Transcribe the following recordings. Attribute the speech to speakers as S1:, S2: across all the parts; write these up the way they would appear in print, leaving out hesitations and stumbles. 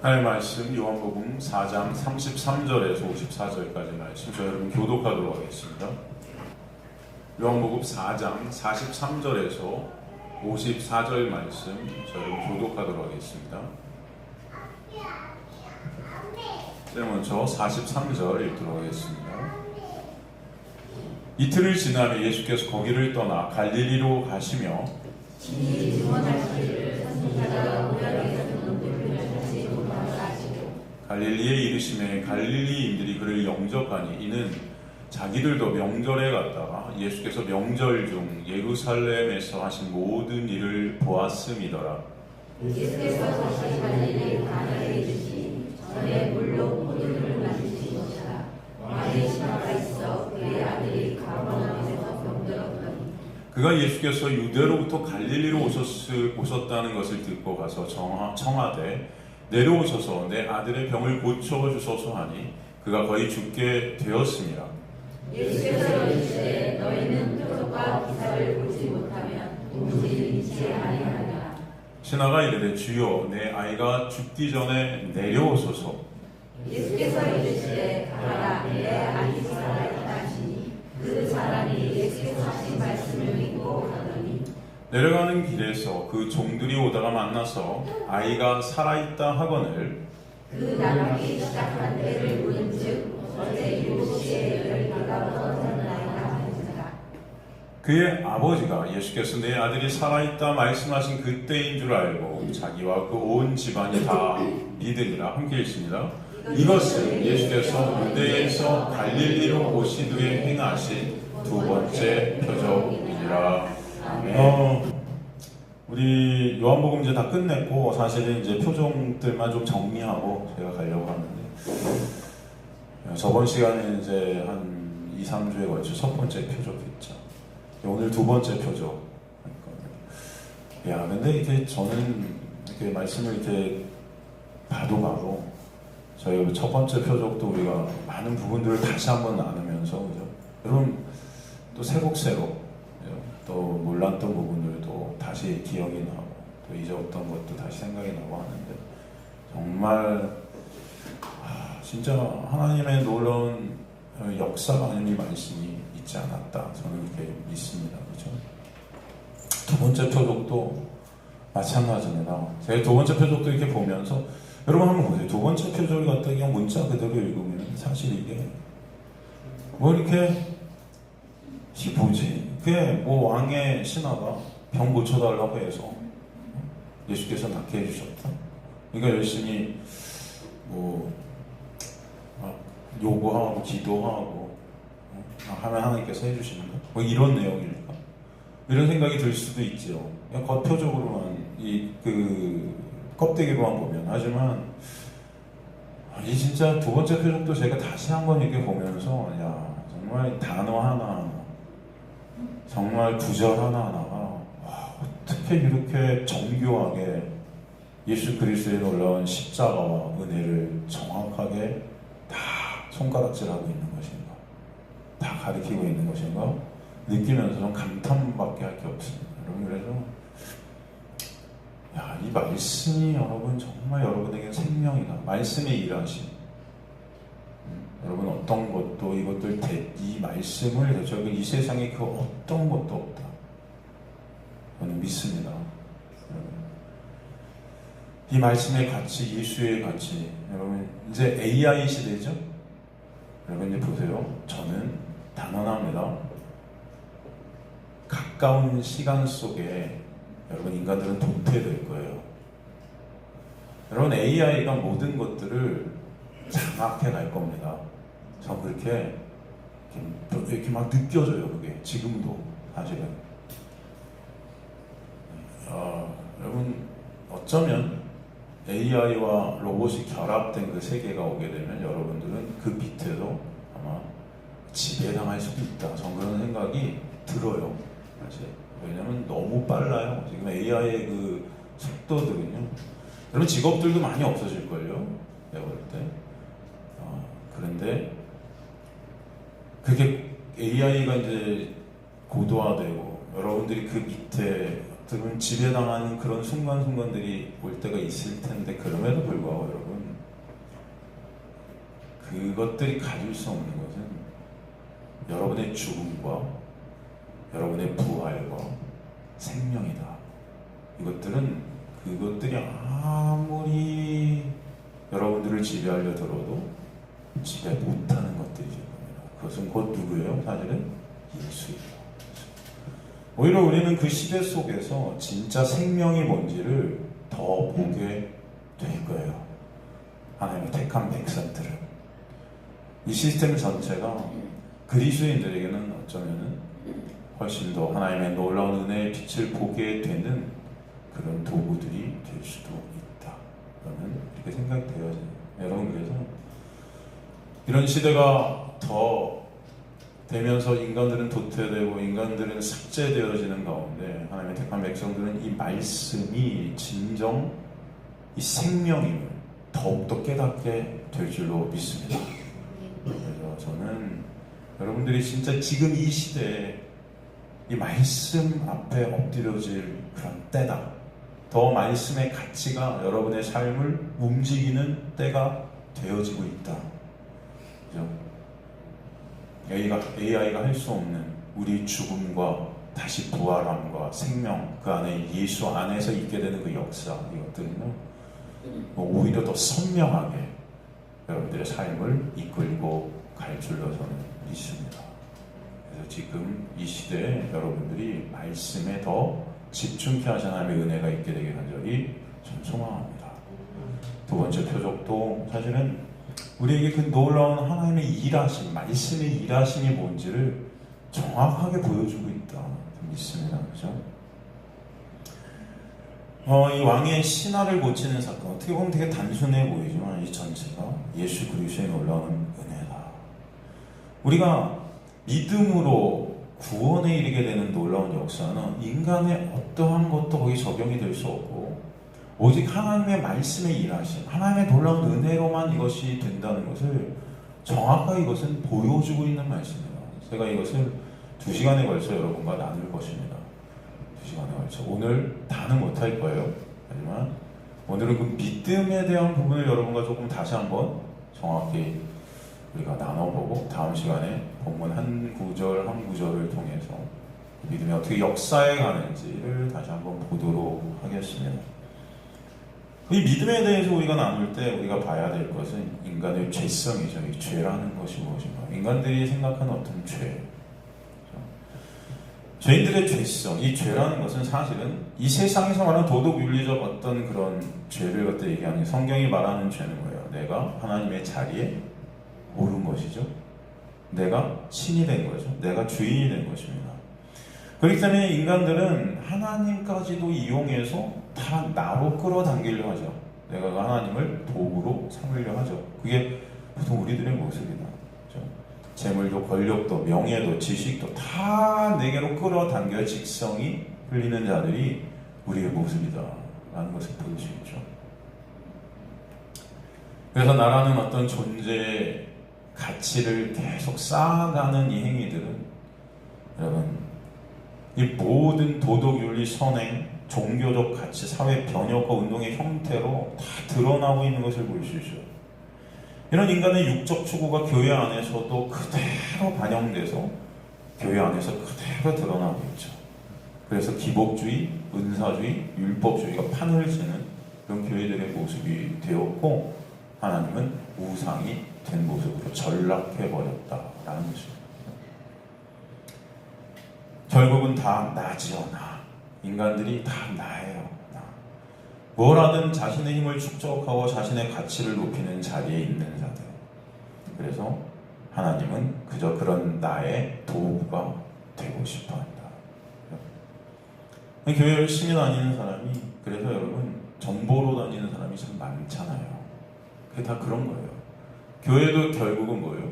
S1: 하나님의 말씀 요한복음 4장 33절에서 54절까지 말씀 저 여러분 교독하도록 하겠습니다. 요한복음 4장 43절에서 54절 말씀 저 여러분 교독하도록 하겠습니다. 먼저 43절 읽도록 하겠습니다. 이틀을 지나며 예수께서 거기를 떠나 갈릴리로 가시며
S2: 친히 증언하시기를 선지자가 우리에게서
S1: 갈릴리에 이르시매 갈릴리인들이 그를 영접하니 이는 자기들도 명절에 갔다가 예수께서 명절 중 예루살렘에서 하신 모든 일을 보았음이더라.
S2: 예수께서 다시 갈릴리 가나에 이르시니 전에 물로 포도주를 만드신 것이라. 왕의 신하가 있어 그의 아들이 가버나움에서 병들었더니
S1: 그가 예수께서 유대로부터 갈릴리로 오셨다는 것을 듣고 가서 청하되 내려오셔서 내 아들의 병을 고쳐주소서 하니 그가 거의 죽게 되었습니다.
S2: 예수께서 이르시되 너희는 표적과 기사를 보지 못하면 도무지 믿지 아니하리라.
S1: 신하가 이르되 주여 내 아이가 죽기 전에 내려오소서.
S2: 예수께서 이르시되 가라 내 아이 살아있다 하시니 그 사람이 예수께서 하신 말씀을 믿고 가더니
S1: 내려가는 길에서 그 종들이 오다가 만나서 아이가 살아있다 하거늘
S2: 그 나가기 시작한 때를 물은즉 어제 7시에 열기가 떨어졌나이다 하니라.
S1: 그의 아버지가 예수께서 내 아들이 살아있다 말씀하신 그때인 줄 알고 자기와 그 온 집안이 다 믿으리라. 함께 읽습니다. 이것은 예수께서 유대에서 갈릴리로 오신 후에 행하신 두 번째 표적이니라. 우리 요한복음 이제 다 끝냈고 사실은 이제 표정들만 좀 정리하고 제가 가려고 하는데 저번 시간에 이제 한 2, 3주에 걸쳐 첫 번째 표적했죠. 오늘 두 번째 표적. 야, 근데 이렇게 저는 이렇게 말씀을 이렇게 봐도 저희 첫 번째 표적도 우리가 많은 부분들을 다시 한번 나누면서 그죠? 여러분 또 새록새록 또 몰랐던 부분들도 다시 기억이 나고 또 잊었던 것도 다시 생각이 나고 하는데 정말 진짜 하나님의 놀라운 역사가 아닌 이 말씀이 있지 않았다 저는 이렇게 믿습니다. 그렇죠? 두 번째 표적도 마찬가지입니다. 제가 두 번째 표적도 이렇게 보면서 여러분 한번 보세요. 두 번째 표적을 갖다 그냥 문자 그대로 읽으면 사실 이게 뭐 이렇게 뭐지? 그게 뭐 왕의 신하가 병 고쳐달라고 해서 예수께서 낫게 해주셨다. 그러니까 열심히 뭐 요구하고 기도하고 하면 하나님께서 해주시는 거. 뭐 이런 내용일까? 이런 생각이 들 수도 있죠. 그냥 겉표적으로만 그 껍데기로만 보면 하지만 이 진짜 두 번째 표적도 제가 다시 한번 이렇게 보면서 야 정말 단어 하나 정말 구절 하나하나가 어떻게 이렇게 정교하게 예수 그리스도의 놀라운 십자가와 은혜를 정확하게 다 손가락질하고 있는 것인가 다 가리키고 있는 것인가 느끼면서 좀 감탄밖에 할 게 없습니다. 여러분 그래서 이 말씀이 여러분 정말 여러분에게 생명이다. 말씀이 일하심. 여러분 어떤 것도 이것들 이 말씀을 대체하고 이 세상에 그 어떤 것도 없다. 저는 믿습니다. 이 말씀의 가치, 예수의 가치. 여러분 이제 AI 시대죠. 여러분 이제 보세요. 저는 단언합니다. 가까운 시간 속에 여러분 인간들은 도태될 거예요. 여러분 AI가 모든 것들을 장악해 갈 겁니다. 저 그렇게 막 느껴져요. 그게 지금도 사실은 여러분 어쩌면 AI와 로봇이 결합된 그 세계가 오게 되면 여러분들은 그 밑에도 아마 지배당할 수도 있다. 전 그런 생각이 들어요. 사실 왜냐면 너무 빨라요. 지금 AI의 그 속도들은요. 여러분 직업들도 많이 없어질걸요. 내가 볼 때. 그런데 그게 AI가 이제 고도화되고 여러분들이 그 밑에 지배당하는 그런 순간순간들이 올 때가 있을 텐데 그럼에도 불구하고 여러분 그것들이 가질 수 없는 것은 여러분의 죽음과 여러분의 부활과 생명이다. 그것들이 아무리 여러분들을 지배하려 들어도 지배 못하는 것들이죠. 그것은 곧 누구예요? 사실은 예수예요. 오히려 우리는 그 시대 속에서 진짜 생명이 뭔지를 더 보게 될 거예요. 하나님의 택한 백성들을. 이 시스템 전체가 그리스도인들에게는 어쩌면은 훨씬 더 하나님의 놀라운 은혜의 빛을 보게 되는 그런 도구들이 될 수도 있다. 저는 이렇게 생각이 되어요. 여러분, 그래서 이런 시대가 더 되면서 인간들은 도태되고 인간들은 삭제되어지는 가운데 하나님의 택한 백성들은 이 말씀이 진정 이 생명임을 더욱더 깨닫게 될 줄로 믿습니다. 그래서 저는 여러분들이 진짜 지금 이 시대에 이 말씀 앞에 엎드려질 그런 때다. 더 말씀의 가치가 여러분의 삶을 움직이는 때가 되어지고 있다. 그죠? AI가 할 수 없는 우리 죽음과 다시 부활함과 생명, 그 안에 예수 안에서 있게 되는 그 역사, 이것들은요, 오히려 더 선명하게 여러분들의 삶을 이끌고 갈 줄로 저는 믿습니다. 그래서 지금 이 시대에 여러분들이 말씀에 더 집중케 하신 하나님의 은혜가 있게 되길 간절히 좀 소망합니다. 두 번째 표적도 사실은 우리에게 그 놀라운 하나님의 일하심, 말씀의 일하심이 뭔지를 정확하게 보여주고 있다 믿습니다. 그렇죠? 이 왕의 신하를 고치는 사건, 어떻게 보면 되게 단순해 보이지만 이 전체가 예수 그리스도의 놀라운 은혜다. 우리가 믿음으로 구원에 이르게 되는 놀라운 역사는 인간의 어떠한 것도 거기 적용이 될 수 없고 오직 하나님의 말씀의 일하심, 하나님의 놀라운 은혜로만 이것이 된다는 것을 정확하게 이것은 보여주고 있는 말씀입니다. 제가 이것을 2시간에 걸쳐 여러분과 나눌 것입니다. 2시간에 걸쳐. 오늘 다는 못할 거예요. 하지만 오늘은 그 믿음에 대한 부분을 여러분과 조금 다시 한번 정확히 우리가 나눠보고 다음 시간에 본문 한 구절 한 구절을 통해서 믿음이 어떻게 역사해 가는지를 다시 한번 보도록 하겠습니다. 이 믿음에 대해서 우리가 나눌 때 우리가 봐야 될 것은 인간의 죄성이죠. 이 죄라는 것이 무엇인가? 인간들이 생각하는 어떤 죄. 죄인들의 죄성, 이 죄라는 것은 사실은 이 세상에서 말하는 도덕윤리적 어떤 그런 죄를 갖다 얘기하는 성경이 말하는 죄는 뭐예요? 내가 하나님의 자리에 오른 것이죠. 내가 신이 된 거죠. 내가 주인이 된 것입니다. 그렇기 때문에 인간들은 하나님까지도 이용해서 다 나로 끌어당기려 하죠. 내가 하나님을 도구로 삼으려 하죠. 그게 보통 우리들의 모습이다. 그렇죠? 재물도 권력도 명예도 지식도 다 내게로 끌어당겨 직성이 흘리는 자들이 우리의 모습이다 라는 것을 볼 수 있죠. 그래서 나라는 어떤 존재의 가치를 계속 쌓아가는 이 행위들은 여러분 이 모든 도덕윤리 선행, 종교적 가치, 사회 변혁과 운동의 형태로 다 드러나고 있는 것을 볼 수 있어요. 이런 인간의 육적 추구가 교회 안에서도 그대로 반영돼서 교회 안에서 그대로 드러나고 있죠. 그래서 기복주의, 은사주의, 율법주의가 판을 치는 그런 교회들의 모습이 되었고 하나님은 우상이 된 모습으로 전락해버렸다라는 것입니다. 결국은 다 나지요, 나. 인간들이 다 나예요, 나. 뭘 하든 자신의 힘을 축적하고 자신의 가치를 높이는 자리에 있는 자들. 그래서 하나님은 그저 그런 나의 도구가 되고 싶어 한다. 교회 열심히 다니는 사람이, 그래서 여러분, 정보로 다니는 사람이 참 많잖아요. 그게 다 그런 거예요. 교회도 결국은 뭐예요?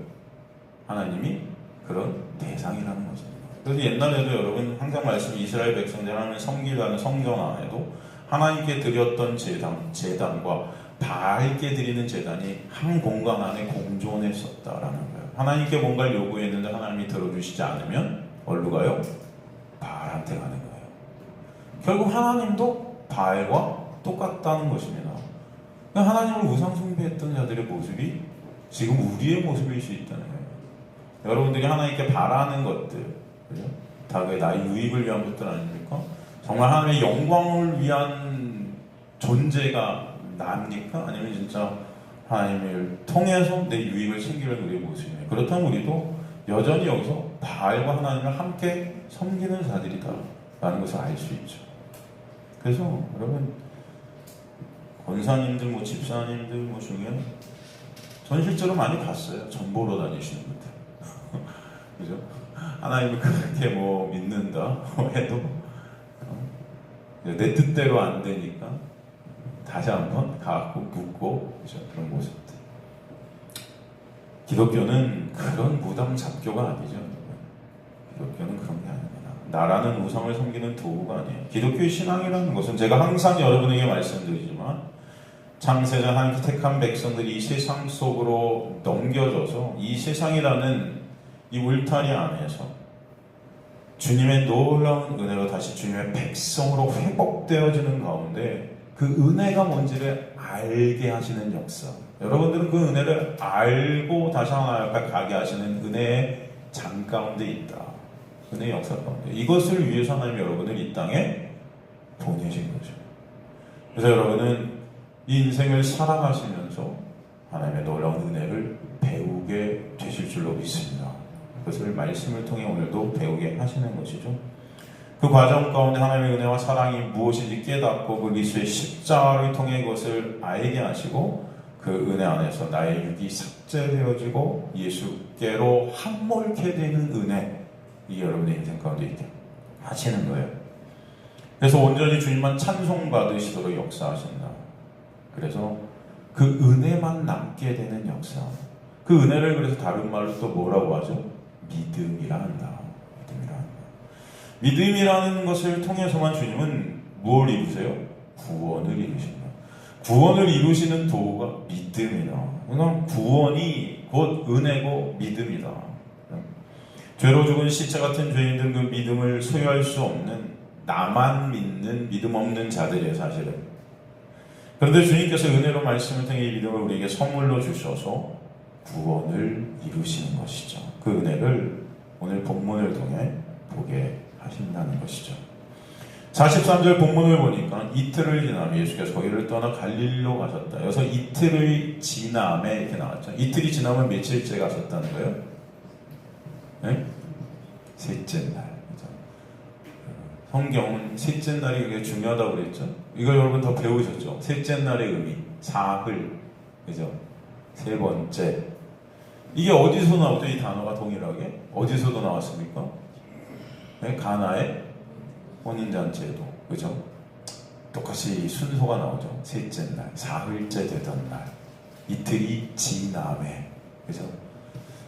S1: 하나님이 그런 대상이라는 것입니다. 그래서 옛날에도 여러분 항상 말씀 이스라엘 백성들 하나님을 섬기라는 성경 안에도 하나님께 드렸던 제단과 바알께 드리는 제단이 한 공간 안에 공존했었다라는 거예요. 하나님께 뭔가를 요구했는데 하나님이 들어주시지 않으면 어디로 가요? 바알한테 가는 거예요. 결국 하나님도 바알과 똑같다는 것입니다. 하나님을 우상 숭배했던 자들의 모습이 지금 우리의 모습일 수 있다는 거예요. 여러분들이 하나님께 바라는 것들, 그죠? 다 그게 나의 유익을 위한 것들 아닙니까? 정말 하나님의 영광을 위한 존재가 납니까? 아니면 진짜 하나님을 통해서 내 유익을 챙기는 우리의 모습이에요. 그렇다면 우리도 여전히 여기서 바알과 하나님을 함께 섬기는 자들이다 라는 것을 알 수 있죠. 그래서 여러분, 권사님들, 집사님들 중에 전 실제로 많이 봤어요. 전 보러 다니시는 분들. 그죠? 하나님을 그렇게 믿는다 해도 내 뜻대로 안 되니까 다시 한번 가고 묻고, 그죠? 그런 모습들. 기독교는 그런 무당 잡교가 아니죠. 기독교는 그런 게 아닙니다. 나라는 우상을 섬기는 도구가 아니에요. 기독교의 신앙이라는 것은 제가 항상 여러분에게 말씀드리지만, 창세전 하나님께 택한 백성들이 이 세상 속으로 넘겨져서 이 세상이라는 이 울타리 안에서 주님의 놀라운 은혜로 다시 주님의 백성으로 회복되어지는 가운데 그 은혜가 뭔지를 알게 하시는 역사. 여러분들은 그 은혜를 알고 다시 하나님 앞에 가게 하시는 은혜의 장 가운데 있다. 은혜의 역사 가운데. 이것을 위해서 하나님이 여러분을 이 땅에 보내신 거죠. 그래서 여러분은 이 인생을 살아가시면서 하나님의 놀라운 은혜를 배우게 되실 줄로 믿습니다. 그것을 말씀을 통해 오늘도 배우게 하시는 것이죠. 그 과정 가운데 하나님의 은혜와 사랑이 무엇인지 깨닫고 그 그리스도의 십자가를 통해 그것을 알게 하시고 그 은혜 안에서 나의 육이 삭제되어지고 예수께로 함몰케 되는 은혜, 이게 여러분의 인생 가운데 있게 하시는 거예요. 그래서 온전히 주님만 찬송받으시도록 역사하신다. 그래서 그 은혜만 남게 되는 역사. 그 은혜를 그래서 다른 말로 또 뭐라고 하죠? 믿음이라 한다. 믿음이라는 것을 통해서만 주님은 무엇을 이루세요? 구원을 이루십니다. 구원을 이루시는 도구가 믿음이다. 그러니까 구원이 곧 은혜고 믿음이다. 죄로 죽은 시체 같은 죄인들은 그 믿음을 소유할 수 없는, 나만 믿는 믿음 없는 자들이에요, 사실은. 그런데 주님께서 은혜로 말씀을 통해 이 믿음을 우리에게 선물로 주셔서 구원을 이루시는 것이죠. 그 은혜를 오늘 본문을 통해 보게 하신다는 것이죠. 43절 본문을 보니까 이틀을 지나면 예수께서 거기를 떠나 갈릴리로 가셨다. 여기서 이틀의 지남에 이렇게 나왔죠. 이틀이 지나면 며칠째 가셨다는 거예요? 네? 셋째 날. 그렇죠? 성경은 셋째 날이 그게 중요하다고 그랬죠. 이걸 여러분 더 배우셨죠? 셋째 날의 의미, 사흘, 그죠? 세 번째. 이게 어디서 나오죠? 이 단어가 동일하게 어디서도 나왔습니까? 네? 가나의 혼인잔치에도, 그죠? 똑같이 순서가 나오죠. 셋째 날, 사흘째 되던 날, 이틀이 지남에, 그죠?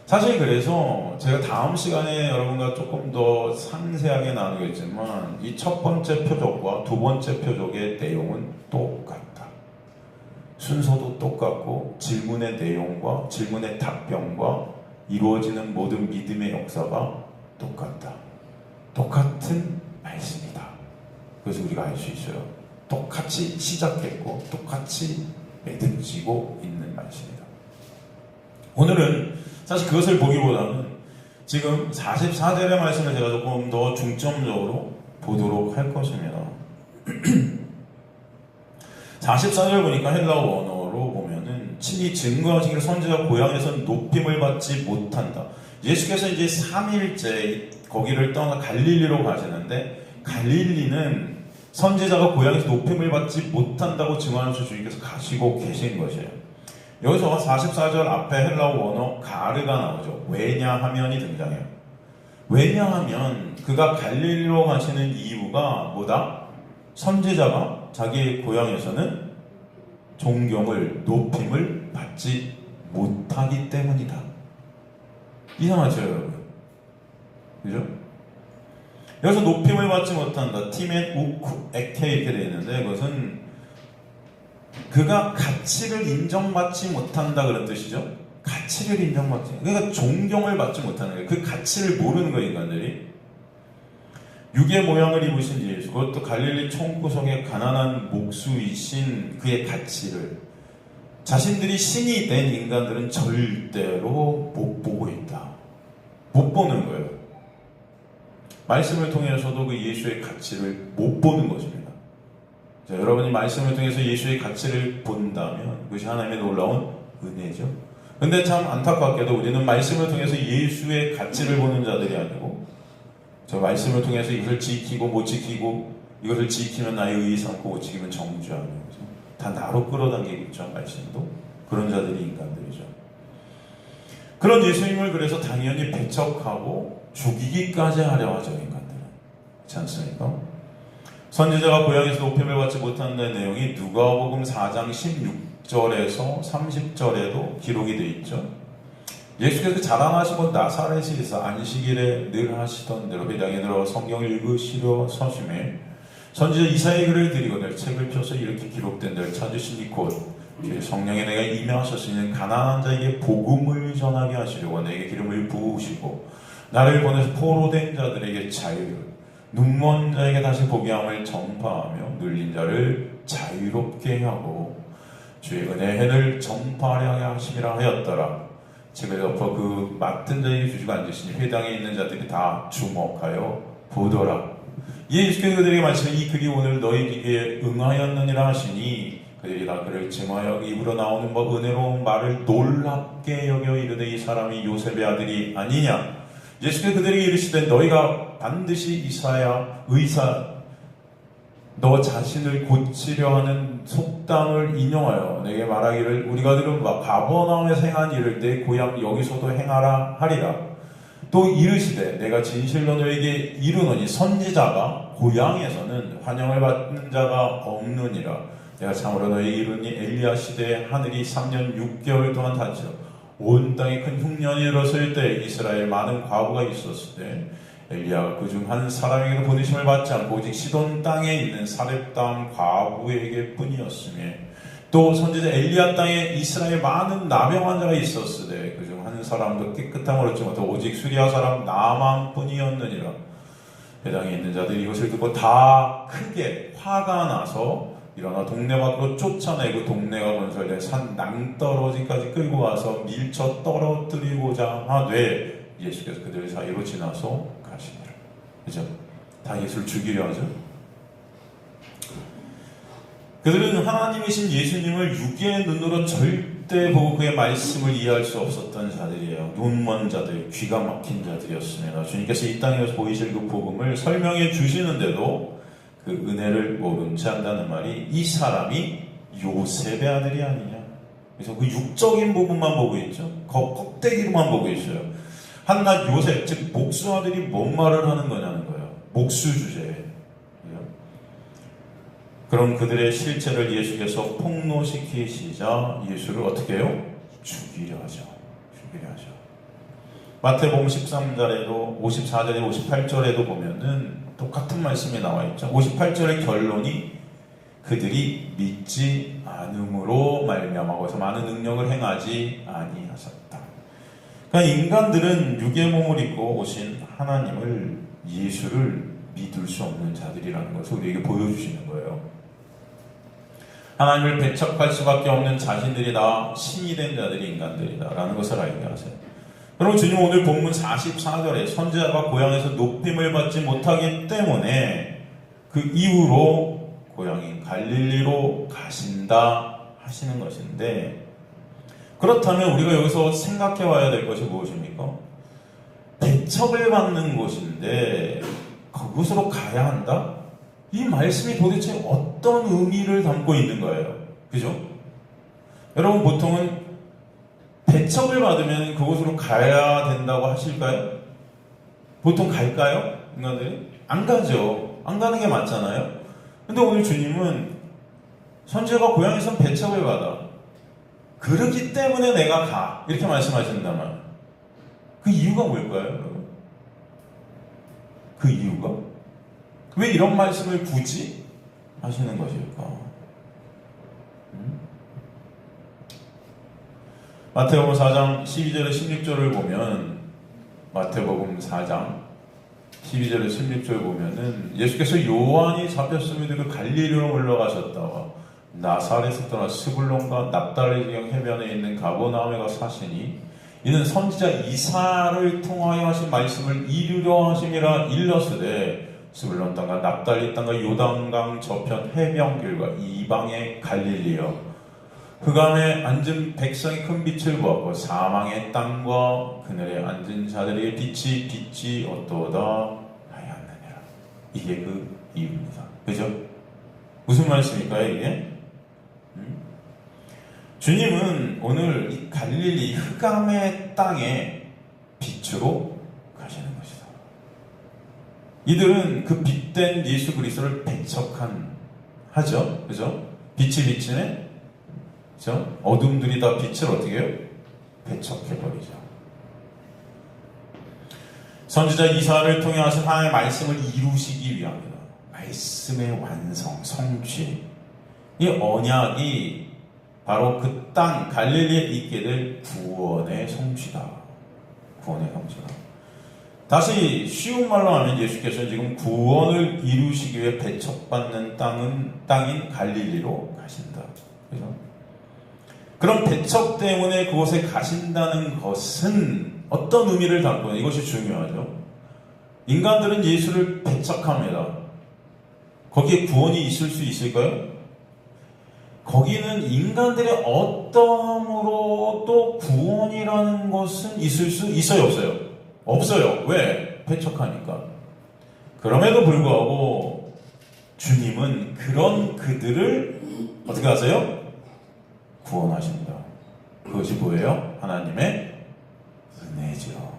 S1: 사실 그래서 제가 다음 시간에 여러분과 조금 더 상세하게 나누겠지만 이 첫 번째 표적과 두 번째 표적의 내용은 똑같다. 순서도 똑같고 질문의 내용과 질문의 답변과 이루어지는 모든 믿음의 역사가 똑같다. 똑같은 말씀이다. 그래서 우리가 알 수 있어요. 똑같이 시작했고 똑같이 매듭지고 있는 말씀이다. 오늘은 사실 그것을 보기보다는 지금 44절의 말씀을 제가 조금 더 중점적으로 보도록 할 것입니다. 44절 보니까 헬라어 원어로 보면은 친히 증거하시기를 선지자 고향에서는 높임을 받지 못한다. 예수께서 이제 3일째 거기를 떠나 갈릴리로 가시는데 갈릴리는 선지자가 고향에서 높임을 받지 못한다고 증언하셔서 주님께서 가시고 계신 것이에요. 여기서 44절 앞에 헬라어 원어 가르가 나오죠. 왜냐하면이 등장해요. 왜냐하면 그가 갈릴리로 가시는 이유가 뭐다? 선지자가 자기 고향에서는 존경을, 높임을 받지 못하기 때문이다. 이상하죠, 여러분? 그죠? 여기서 높임을 받지 못한다. 티멘 우쿠 에케 이렇게 되어 있는데 그것은 그가 가치를 인정받지 못한다 그런 뜻이죠. 가치를 인정받지, 그러니까 존경을 받지 못하는 거예요. 그 가치를 모르는 거예요, 인간들이. 육의 모양을 입으신 예수, 그것도 갈릴리 총구석의 가난한 목수이신 그의 가치를, 자신들이 신이 된 인간들은 절대로 못 보고 있다. 못 보는 거예요. 말씀을 통해서도 그 예수의 가치를 못 보는 것입니다. 자, 여러분이 말씀을 통해서 예수의 가치를 본다면 그것이 하나님의 놀라운 은혜죠. 근데 참 안타깝게도 우리는 말씀을 통해서 예수의 가치를 보는 자들이 아니고 저 말씀을 통해서 이것을 지키고 못 지키고 이것을 지키면 나의 의의 삼고 못 지키면 정죄하는 거죠. 다 나로 끌어당기겠죠. 말씀도 그런 자들이 인간들이죠. 그런 예수님을 그래서 당연히 배척하고 죽이기까지 하려 하죠. 인간들은 그렇지 않습니까? 선지자가 고향에서 높임을 받지 못한다는 내용이 누가복음 4장 16절에서 30절에도 기록이 되어 있죠. 예수께서 자라나시고 나사렛에서 안식일에 늘 하시던 대로 회당에 들어 성경을 읽으시려 서심해 선지자 이사야의 글을 드리거늘 책을 펴서 이렇게 기록된 대로 찾으시니 곧 성령에 내가 임하셨으니 가난한 자에게 복음을 전하게 하시려고 내게 기름을 부으시고 나를 보내서 포로된 자들에게 자유를 눈먼 자에게 다시 보게 함을 전파하며 눌린 자를 자유롭게 하고 주의 은혜의 해를 전파하려 하심이라 하였더라. 책을 덮어 그 맡은 자에게 주시고 앉으시니 회당에 있는 자들이 다 주목하여 보더라. 예수께서 그들에게 말씀해 이 글이 오늘 너희에게 응하였느니라 하시니 그들이 다 그를 증하여 입으로 나오는 법 은혜로운 말을 놀랍게 여겨 이르되 이 사람이 요셉의 아들이 아니냐. 예수께서 그들에게 이르시되 너희가 반드시 이사야 의사 너 자신을 고치려 하는 속담을 인용하여 내게 말하기를 우리가 들은 바 가버나움에서 행한 일을 내 고향 여기서도 행하라 하리라. 또 이르시되 내가 진실로 너에게 이르노니 선지자가 고향에서는 환영을 받는 자가 없느니라. 내가 참으로 너에게 이르니 엘리야 시대에 하늘이 3년 6개월 동안 닫히어 온 땅에 큰 흉년이 일었을 때 이스라엘 많은 과부가 있었을 때 엘리야가 그중 한 사람에게도 보내심을 받지 않고 오직 시돈 땅에 있는 사렙담 과부에게 뿐이었으며 또 선지자 엘리야 땅에 이스라엘 많은 나병 환자가 있었으되 그중 한 사람도 깨끗함을 얻지 못하고 오직 수리아 사람 나만 뿐이었느니라. 회당에 있는 자들이 이것을 듣고 다 크게 화가 나서 일어나 동네 밖으로 쫓아내고 동네가 건설된 산 낭떠러지까지 끌고 와서 밀쳐 떨어뜨리고자 하되 예수께서 그들 사이로 지나서 가시니라. 그죠? 다 예수를 죽이려 하죠. 그들은 하나님이신 예수님을 육의 눈으로 절대 보고 그의 말씀을 이해할 수 없었던 자들이에요. 눈먼 자들, 귀가 막힌 자들이었습니다. 주님께서 이 땅에서 보이실 그 복음을 설명해 주시는데도 그 은혜를 모른 채 한다는 말이 이 사람이 요셉의 아들이 아니냐. 그래서 그 육적인 부분만 보고 있죠. 껍데기로만 보고 있어요. 한낱 요셉, 즉 목수아들이 뭔 말을 하는 거냐는 거예요. 목수 주제에. 그런 그들의 실체를 예수께서 폭로시키시자 예수를 어떻게 해요? 죽이려 하죠. 죽이려 하죠. 마태복음 13절에도 54절에 58절에도 보면은 똑같은 말씀이 나와 있죠. 58절의 결론이 그들이 믿지 않음으로 말미암아 거기서 많은 능력을 행하지 아니하셨다. 그러니까 인간들은 육의 몸을 입고 오신 하나님을 예수를 믿을 수 없는 자들이라는 것을 우리에게 보여주시는 거예요. 하나님을 배척할 수밖에 없는 자신들이 다 신이 된 자들이 인간들이다라는 것을 알게 하세요. 그럼 주님 오늘 본문 44절에 선지자가 고향에서 높임을 받지 못하기 때문에 그 이후로 고향인 갈릴리로 가신다 하시는 것인데 그렇다면 우리가 여기서 생각해 와야 될 것이 무엇입니까? 배척을 받는 곳인데 그곳으로 가야 한다? 이 말씀이 도대체 어떤 의미를 담고 있는 거예요? 그죠? 여러분 보통은 배척을 받으면 그곳으로 가야 된다고 하실까요? 보통 갈까요? 인간들이? 안 가죠. 안 가는 게 맞잖아요. 근데 오늘 주님은 선지자가 고향에선 배척을 받아. 그렇기 때문에 내가 가. 이렇게 말씀하신단 말이에요. 그 이유가 뭘까요? 여러분? 그 이유가? 왜 이런 말씀을 굳이 하시는 것일까? 마태복음 4장 12절에 16절을 보면 마태복음 4장 12절에 16절 보면은 예수께서 요한이 잡혔음에도 갈릴리로 올라가셨다가 나사렛에서 떠나 스불론과 납달리 지경 해변에 있는 가버나움에 가 사시니 이는 선지자 이사야를 통하여 하신 말씀을 이루려 하심이라 일렀으되 스불론 땅과 납달리 땅과 요단강 저편 해변길과 이방의 갈릴리여 흑암에 앉은 백성이 큰 빛을 보았고 사망의 땅과 그늘에 앉은 자들의 빛이 어떠하다 하였느니라. 이게 그 이유입니다. 그죠? 무슨 말씀일까요 이게? 주님은 오늘 이 갈릴리 흑암의 땅에 빛으로 가시는 것이다. 이들은 그 빛된 예수 그리스도를 배척한 하죠. 그죠? 빛이 비치네. 그죠? 어둠들이 다 빛을 어떻게 해요? 배척해버리죠. 선지자 이사야를 통해 하신 하나님의 말씀을 이루시기 위함이다. 말씀의 완성, 성취. 이 언약이 바로 그 땅 갈릴리에 있게 될 구원의 성취다. 구원의 성취다. 다시 쉬운 말로 하면 예수께서는 지금 구원을 이루시기 위해 배척받는 땅인 갈릴리로 가신다. 그죠? 그럼 배척 때문에 그곳에 가신다는 것은 어떤 의미를 담고 있는 이것이 중요하죠. 인간들은 예수를 배척합니다. 거기에 구원이 있을 수 있을까요? 거기는 인간들의 어떠함으로도 구원이라는 것은 있을 수 있어요, 없어요? 없어요. 왜? 배척하니까. 그럼에도 불구하고 주님은 그런 그들을 어떻게 하세요? 구원하십니다. 그것이 뭐예요? 하나님의 은혜죠.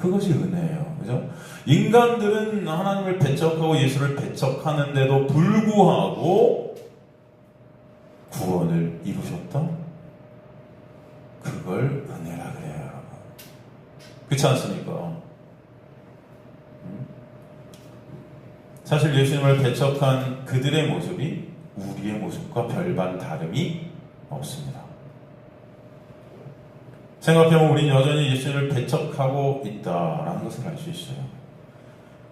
S1: 그것이 은혜예요. 그죠? 인간들은 하나님을 배척하고 예수를 배척하는데도 불구하고 구원을 이루셨다? 그걸 은혜라 그래요, 여러분. 그렇지 않습니까? 사실 예수님을 배척한 그들의 모습이 우리의 모습과 별반 다름이 없습니다. 생각해보면 우리는 여전히 예수를 배척하고 있다라는 것을 알 수 있어요.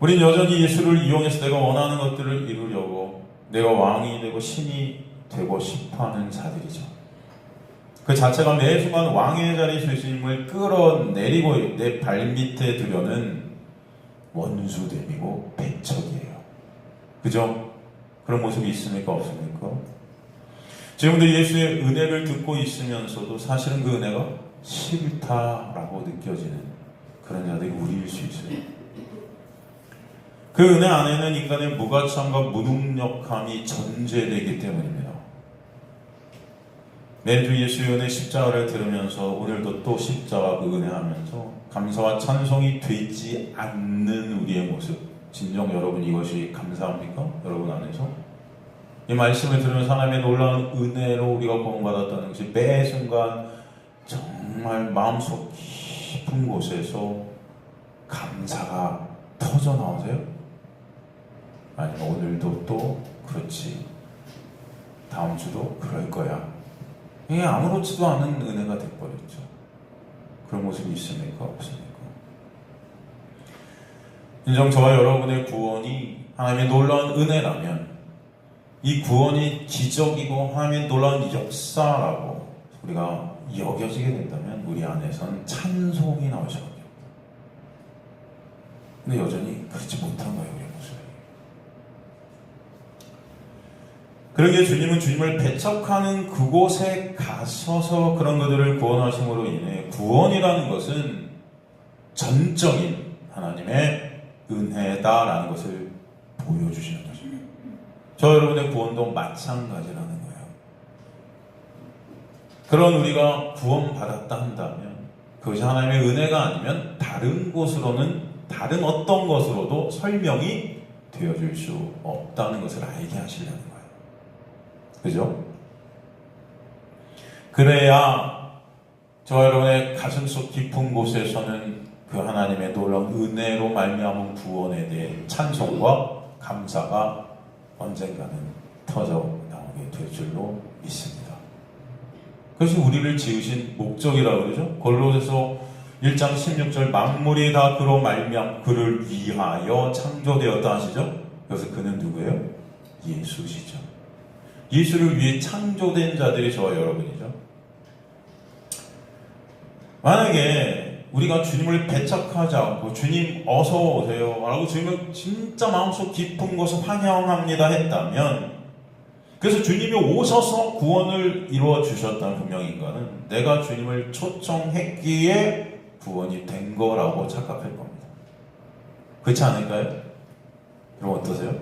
S1: 우리는 여전히 예수를 이용해서 내가 원하는 것들을 이루려고 내가 왕이 되고 신이 되고 싶어하는 자들이죠. 그 자체가 매 순간 왕의 자리에 예수님을 끌어내리고 내 발밑에 두려는 원수됨이고 배척이에요. 그죠? 그런 모습이 있습니까? 없습니까? 지금도 예수의 은혜를 듣고 있으면서도 사실은 그 은혜가 싫다라고 느껴지는 그런 자들이 우리일 수 있어요. 그 은혜 안에는 인간의 무가치함과 무능력함이 전제되기 때문입니다. 매주 예수의 은혜 십자가를 들으면서 오늘도 또 십자가 그 은혜하면서 감사와 찬송이 되지 않는 우리의 모습, 진정 여러분 이것이 감사합니까? 여러분 안에서? 이 말씀을 들으면서 하나님의 놀라운 은혜로 우리가 구원받았다는 것이 매 순간 정말 마음속 깊은 곳에서 감사가 터져 나오세요? 아니면 오늘도 또 그렇지, 다음 주도 그럴 거야, 이게 아무렇지도 않은 은혜가 돼버렸죠. 그런 모습이 있습니까? 없습니까? 인정 저와 여러분의 구원이 하나님의 놀라운 은혜라면 이 구원이 기적이고 하나님의 놀라운 역사라고 우리가 여겨지게 된다면 우리 안에선 찬송이 나올 수밖에 없다. 근데 여전히 그렇지 못한 거예요, 우리의 모습이. 그러기에 주님은 주님을 배척하는 그곳에 가셔서 그런 그들을 구원하심으로 인해 구원이라는 것은 전적인 하나님의 은혜다라는 것을 보여주시는 것입니다. 저 여러분의 구원도 마찬가지라는 거예요. 그런 우리가 구원받았다 한다면 그것이 하나님의 은혜가 아니면 다른 곳으로는, 다른 어떤 것으로도 설명이 되어줄 수 없다는 것을 알게 하시려는 거예요. 그죠? 그래야 저와 여러분의 가슴속 깊은 곳에서는 그 하나님의 놀라운 은혜로 말미암은 구원에 대해 찬송과 감사가 언젠가는 터져 나오게 될 줄로 믿습니다. 그것이 우리를 지으신 목적이라고 그러죠. 골로새서 1장 16절 만물이 다 그로 말미암 그를 위하여 창조되었다 하시죠. 그래서 그는 누구예요? 예수시죠. 예수를 위해 창조된 자들이 저와 여러분이죠. 만약에 우리가 주님을 배척하지 않고 주님 어서 오세요 라고 주님을 진짜 마음속 깊은 곳에 환영합니다 했다면, 그래서 주님이 오셔서 구원을 이루어 주셨다는 분명히 인간은 내가 주님을 초청했기에 구원이 된 거라고 착각할 겁니다. 그렇지 않을까요? 그럼 어떠세요?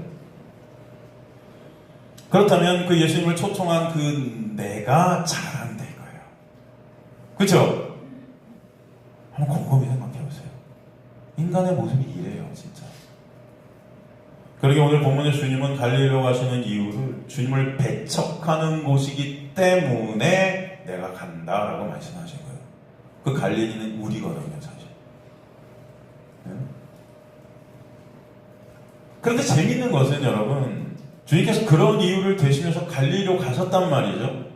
S1: 그렇다면 그 예수님을 초청한 그 내가 잘안 될 거예요. 그렇죠? 한번 곰곰이 생각해 보세요. 인간의 모습이 이래요, 진짜. 그러게 오늘 본문의 주님은 갈릴리로 가시는 이유를 주님을 배척하는 곳이기 때문에 내가 간다라고 말씀하신 거예요. 그 갈릴리는 우리거든요, 사실. 네? 그런데 재밌는 것은 여러분, 주님께서 그런 이유를 대신해서 갈릴리로 가셨단 말이죠.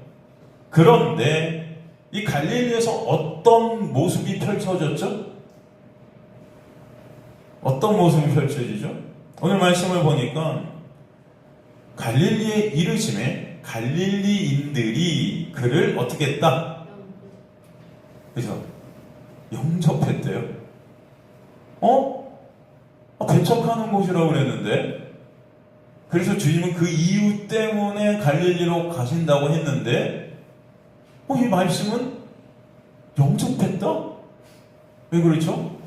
S1: 그런데 이 갈릴리에서 어떤 모습이 펼쳐졌죠? 어떤 모습이 펼쳐지죠? 오늘 말씀을 보니까 갈릴리에 이르심에 갈릴리인들이 그를 어떻게 했다? 그죠? 영접했대요. 배척하는 곳이라고 그랬는데, 그래서 주님은 그 이유 때문에 갈릴리로 가신다고 했는데, 이 말씀은 영접했다? 왜 그렇죠?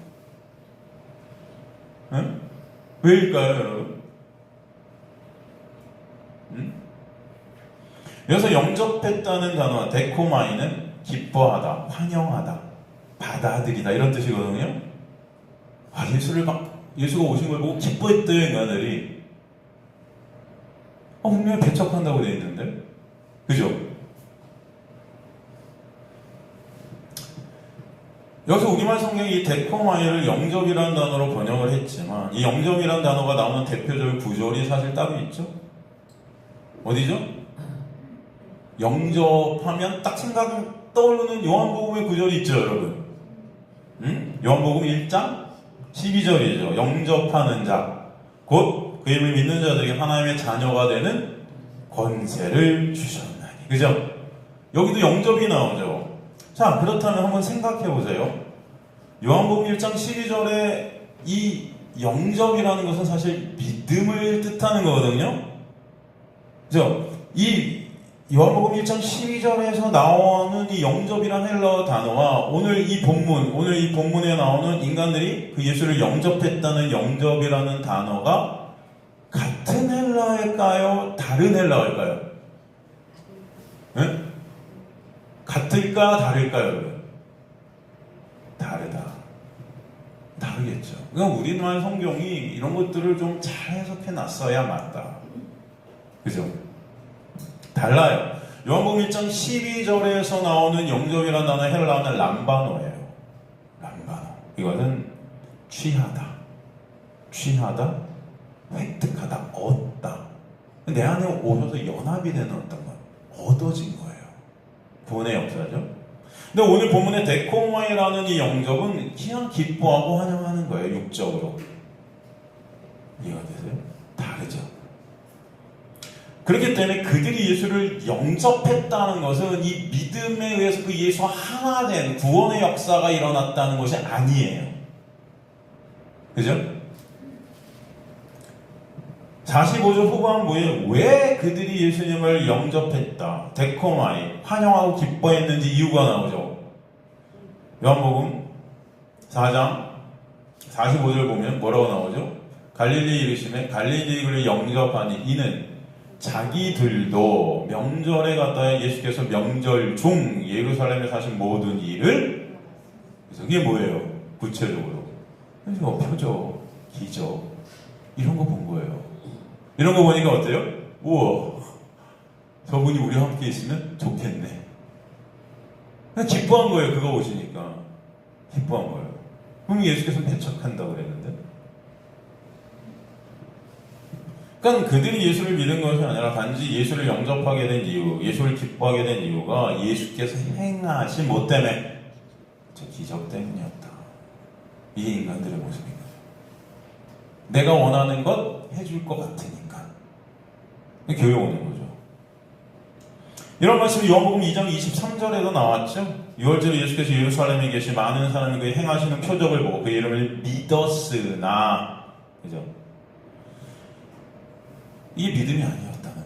S1: 네? 왜일까요, 여러분? 여기서 영접했다는 단어와 데코마이는 기뻐하다, 환영하다, 받아들이다 이런 뜻이거든요. 예수가 오신 걸 보고 기뻐했대요, 인간들이. 분명히 배척한다고 되어 있는데, 그죠? 여기서 우리말 성경이 이 데코마이를 영접이라는 단어로 번역을 했지만, 이 영접이라는 단어가 나오는 대표적인 구절이 사실 따로 있죠? 어디죠? 영접하면 딱 떠오르는 요한복음의 구절이 있죠, 여러분. 요한복음 1장 12절이죠. 영접하는 자, 곧 그 이름을 믿는 자들에게 하나님의 자녀가 되는 권세를 주셨나니. 그죠? 여기도 영접이 나오죠. 자, 그렇다면 한번 생각해 보세요. 요한복음 1장 12절에 이 영접이라는 것은 사실 믿음을 뜻하는 거거든요. 그죠? 이 요한복음 1장 12절에서 나오는 이 영접이라는 헬라어 단어와 오늘 이 본문에 나오는 인간들이 그 예수를 영접했다는 영접이라는 단어가 같은 헬라어일까요? 다른 헬라어일까요? 네? 같을까 다를까요? 다르다. 다르겠죠. 그러니까 우리나라 성경이 이런 것들을 좀 잘 해석해 놨어야 맞다. 그죠? 달라요. 요한복음 1장 12절에서 나오는 영접이라는 단어 헬라어는 람바노예요. 람바노. 이거는 취하다, 획득하다, 얻다. 내 안에 오셔서 연합이 되는 어떤 것, 얻어진 거예요. 구원의 역사죠. 근데 오늘 본문의 데코마이라는 이 영접은 그냥 기뻐하고 환영하는 거예요. 육적으로. 이해가 되세요? 다르죠. 그렇기 때문에 그들이 예수를 영접했다는 것은 이 믿음에 의해서 그 예수와 하나 된 구원의 역사가 일어났다는 것이 아니에요. 그죠? 45절 후반부에 왜 그들이 예수님을 영접했다, 데코마이, 환영하고 기뻐했는지 이유가 나오죠. 요한복음 4장 45절 보면 뭐라고 나오죠? 갈릴리 이르시매 갈릴리 그를 영접하니 이는 자기들도 명절에 갔다 예수께서 명절 중 예루살렘에 사신 모든 일을, 그래서 이게 뭐예요? 구체적으로 표적, 기적 이런 거 본 거예요. 이런 거 보니까 어때요? 우와, 저분이 우리와 함께 있으면 좋겠네. 그냥 기뻐한 거예요. 그거 오시니까 기뻐한 거예요. 그럼 예수께서는 배척한다고 그랬는데, 그러니까 그들이 예수를 믿은 것이 아니라 단지 예수를 영접하게 된 이유, 예수를 기뻐하게 된 이유가 예수께서 행하신 뭐 때문에? 저 기적 때문이었다. 이게 인간들의 모습인 거죠. 내가 원하는 것 해줄 것 같으니까 교회 오는 거죠. 이런 말씀이 요한복음 2장 23절에도 나왔죠. 6월절에 예수께서 예루살렘에 계시 많은 사람이 그의 행하시는 표적을 보고 그 이름을 믿었으나, 그죠? 이게 믿음이 아니었다는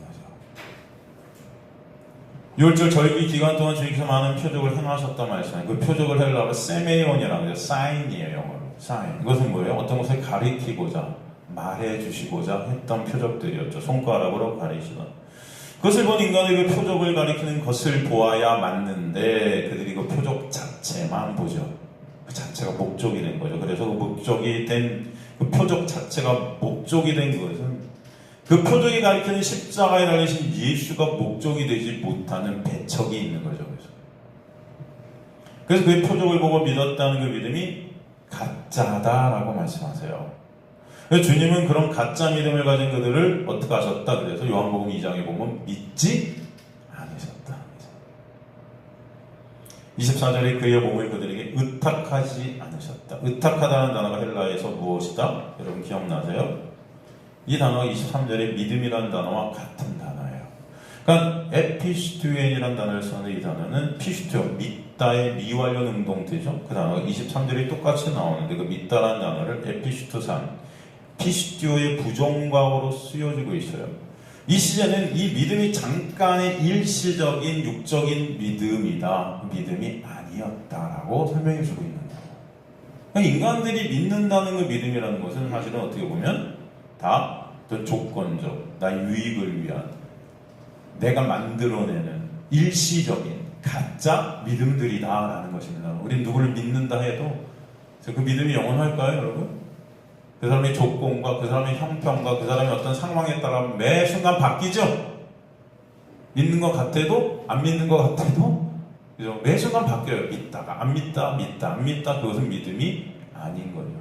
S1: 거죠. 6월절 절기 기간 동안 주님께서 많은 표적을 행하셨단 말씀이에요. 그 표적을 헬라어로 세메온이라고 해요. 사인이에요, 영어로. 사인. 이것은 뭐예요? 어떤 것을 가리키고자, 말해주시고자 했던 표적들이었죠. 손가락으로 가리시던. 그것을 본 인간이 그 표적을 가리키는 것을 보아야 맞는데 그들이 그 표적 자체만 보죠. 그 자체가 목적이 된 거죠. 그래서 그 목적이 된, 그 표적 자체가 목적이 된 것은 그 표적이 가리키는 십자가에 달리신 예수가 목적이 되지 못하는 배척이 있는 거죠. 그래서 그 표적을 보고 믿었다는 그 믿음이 가짜다라고 말씀하세요. 주님은 그런 가짜 믿음을 가진 그들을 어떻게 하셨다? 그래서 요한복음 2장에 보면 믿지 않으셨다. 24절에 그의 몸을 그들에게 의탁하지 않으셨다. 의탁하다는 단어가 헬라에서 무엇이다? 여러분 기억나세요? 이 단어가 23절에 믿음이라는 단어와 같은 단어예요. 그러니까 에피스투엔이라는 단어를 쓰는데 이 단어는 피스투, 믿다의 미완료 능동태죠. 그 단어가 23절에 똑같이 나오는데 그 믿다라는 단어를 에피스투산, 피스티오의 부정과어로 쓰여지고 있어요. 이 시제는 이 믿음이 잠깐의 일시적인 육적인 믿음이다. 믿음이 아니었다라고 설명해 주고 있는 거예요. 그러니까 인간들이 믿는다는 그 믿음이라는 것은 사실은 어떻게 보면 다 조건적, 나의 유익을 위한, 내가 만들어내는 일시적인 가짜 믿음들이다라는 것입니다. 우린 누구를 믿는다 해도 그 믿음이 영원할까요, 여러분? 그 사람의 조건과 그 사람의 형편과 그 사람의 어떤 상황에 따라 매 순간 바뀌죠? 믿는 것 같아도 안 믿는 것 같아도 그죠? 매 순간 바뀌어요. 믿다가 안 믿다, 믿다, 안 믿다. 그것은 믿음이 아닌 거죠.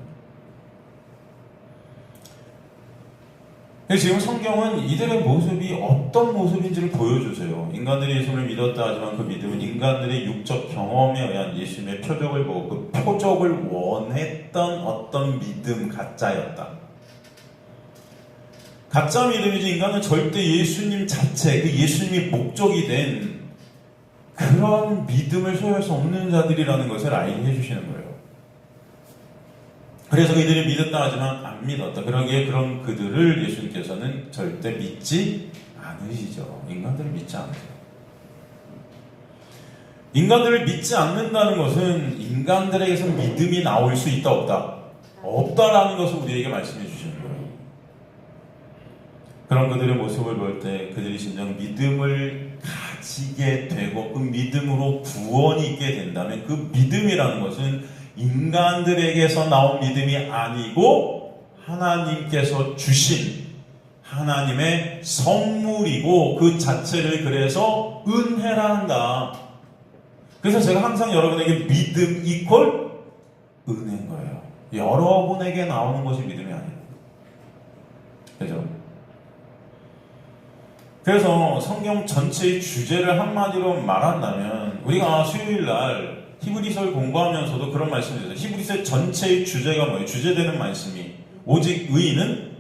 S1: 지금 성경은 이들의 모습이 어떤 모습인지를 보여주세요. 인간들이 예수를 믿었다 하지만 그 믿음은 인간들의 육적 경험에 의한 예수님의 표적을 보고 그 표적을 원했던 어떤 믿음 가짜였다. 가짜 믿음이지 인간은 절대 예수님 자체, 그 예수님이 목적이 된 그런 믿음을 소유할 수 없는 자들이라는 것을 알게 해주시는 거예요. 그래서 그들이 믿었다 하지만 안 믿었다. 그러기에 그런 그들을 예수님께서는 절대 믿지 않으시죠. 인간들을 믿지 않으세요. 인간들을 믿지 않는다는 것은 인간들에게서 믿음이 나올 수 있다 없다? 없다라는 것을 우리에게 말씀해 주시는 거예요. 그런 그들의 모습을 볼 때 그들이 진정 믿음을 가지게 되고 그 믿음으로 구원이 있게 된다면 그 믿음이라는 것은 인간들에게서 나온 믿음이 아니고 하나님께서 주신 하나님의 선물이고 그 자체를 그래서 은혜라 한다. 그래서 제가 항상 여러분에게 믿음 이퀄 은혜인 거예요. 여러분에게 나오는 것이 믿음이 아니에요. 그죠? 그래서 성경 전체의 주제를 한마디로 말한다면 우리가 수요일날 히브리서를 공부하면서도 그런 말씀을 드렸어요. 히브리서 전체의 주제가 뭐예요? 주제되는 말씀이 오직 의인은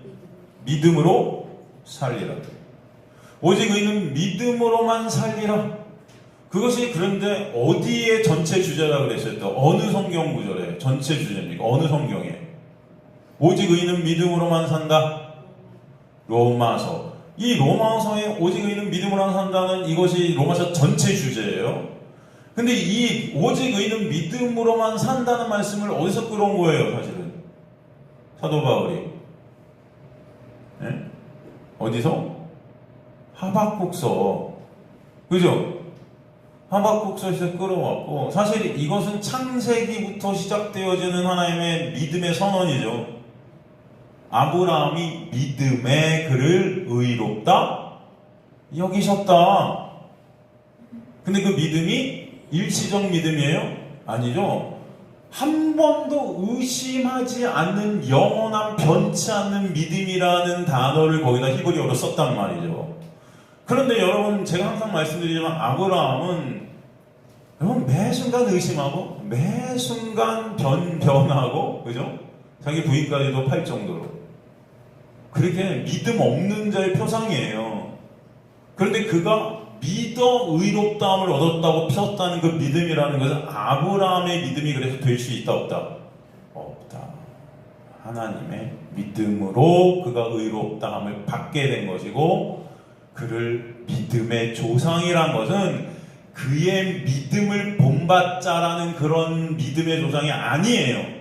S1: 믿음으로 살리라. 오직 의인은 믿음으로만 살리라. 그것이 그런데 어디에 전체 주제라고 그랬어요? 또 어느 성경 구절에 전체 주제입니까? 어느 성경에? 오직 의인은 믿음으로만 산다. 로마서. 이 로마서에 오직 의인은 믿음으로만 산다는 이것이 로마서 전체 주제예요. 근데 이 오직 의인은 믿음으로만 산다는 말씀을 어디서 끌어온 거예요, 사실은? 사도 바울이. 네? 어디서? 하박국서. 그죠? 하박국서에서 끌어왔고, 사실 이것은 창세기부터 시작되어지는 하나님의 믿음의 선언이죠. 아브라함이 믿음에 그를 의롭다 여기셨다. 근데 그 믿음이 일시적 믿음이에요? 아니죠. 한 번도 의심하지 않는 영원한 변치 않는 믿음이라는 단어를 거기다 히브리어로 썼단 말이죠. 그런데 여러분 제가 항상 말씀드리지만 아브라함은 여러분 매 순간 의심하고 매 순간 변하고 그죠? 자기 부인까지도 팔 정도로 그렇게 믿음 없는 자의 표상이에요. 그런데 그가 믿어 의롭다함을 얻었다고 폈다는 그 믿음이라는 것은 아브라함의 믿음이 그래서 될 수 있다 없다? 없다. 하나님의 믿음으로 그가 의롭다함을 받게 된 것이고, 그를 믿음의 조상이란 것은 그의 믿음을 본받자라는 그런 믿음의 조상이 아니에요.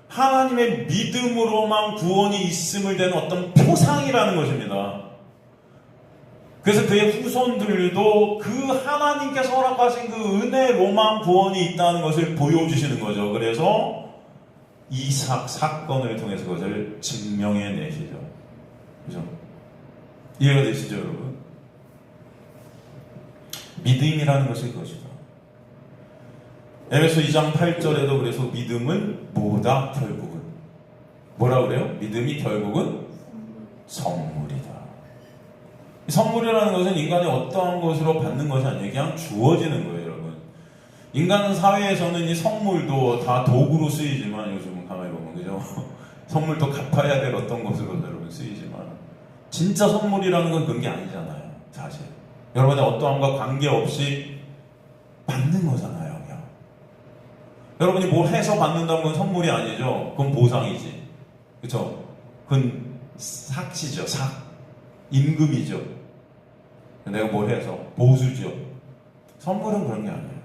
S1: 하나님의 믿음으로만 구원이 있음을 된 어떤 표상이라는 것입니다. 그래서 그의 후손들도 그 하나님께서 허락하신 그 은혜로만 구원이 있다는 것을 보여주시는 거죠. 그래서 이삭 사건을 통해서 그것을 증명해 내시죠. 그죠? 이해가 되시죠, 여러분? 믿음이라는 것이 그것이다. 에베소 2장 8절에도 그래서 믿음은 뭐다? 결국은 뭐라 그래요? 믿음이 결국은 선물이다. 선물이라는 것은 인간이 어떠한 것으로 받는 것이 아니에요. 그냥 주어지는 거예요, 여러분. 인간 사회에서는 이 선물도 다 도구로 쓰이지만, 요즘은 가만히 보면, 그죠? 선물도 갚아야 될 어떤 것으로 여러분 쓰이지만, 진짜 선물이라는 건 그런 게 아니잖아요, 사실. 여러분의 어떠함과 관계없이 받는 거잖아요, 그냥. 여러분이 뭘 해서 받는다는 건 선물이 아니죠. 그건 보상이지. 그쵸? 그건 삭시죠, 임금이죠. 내가 뭘 해서 보수죠. 선물은 그런 게 아니에요.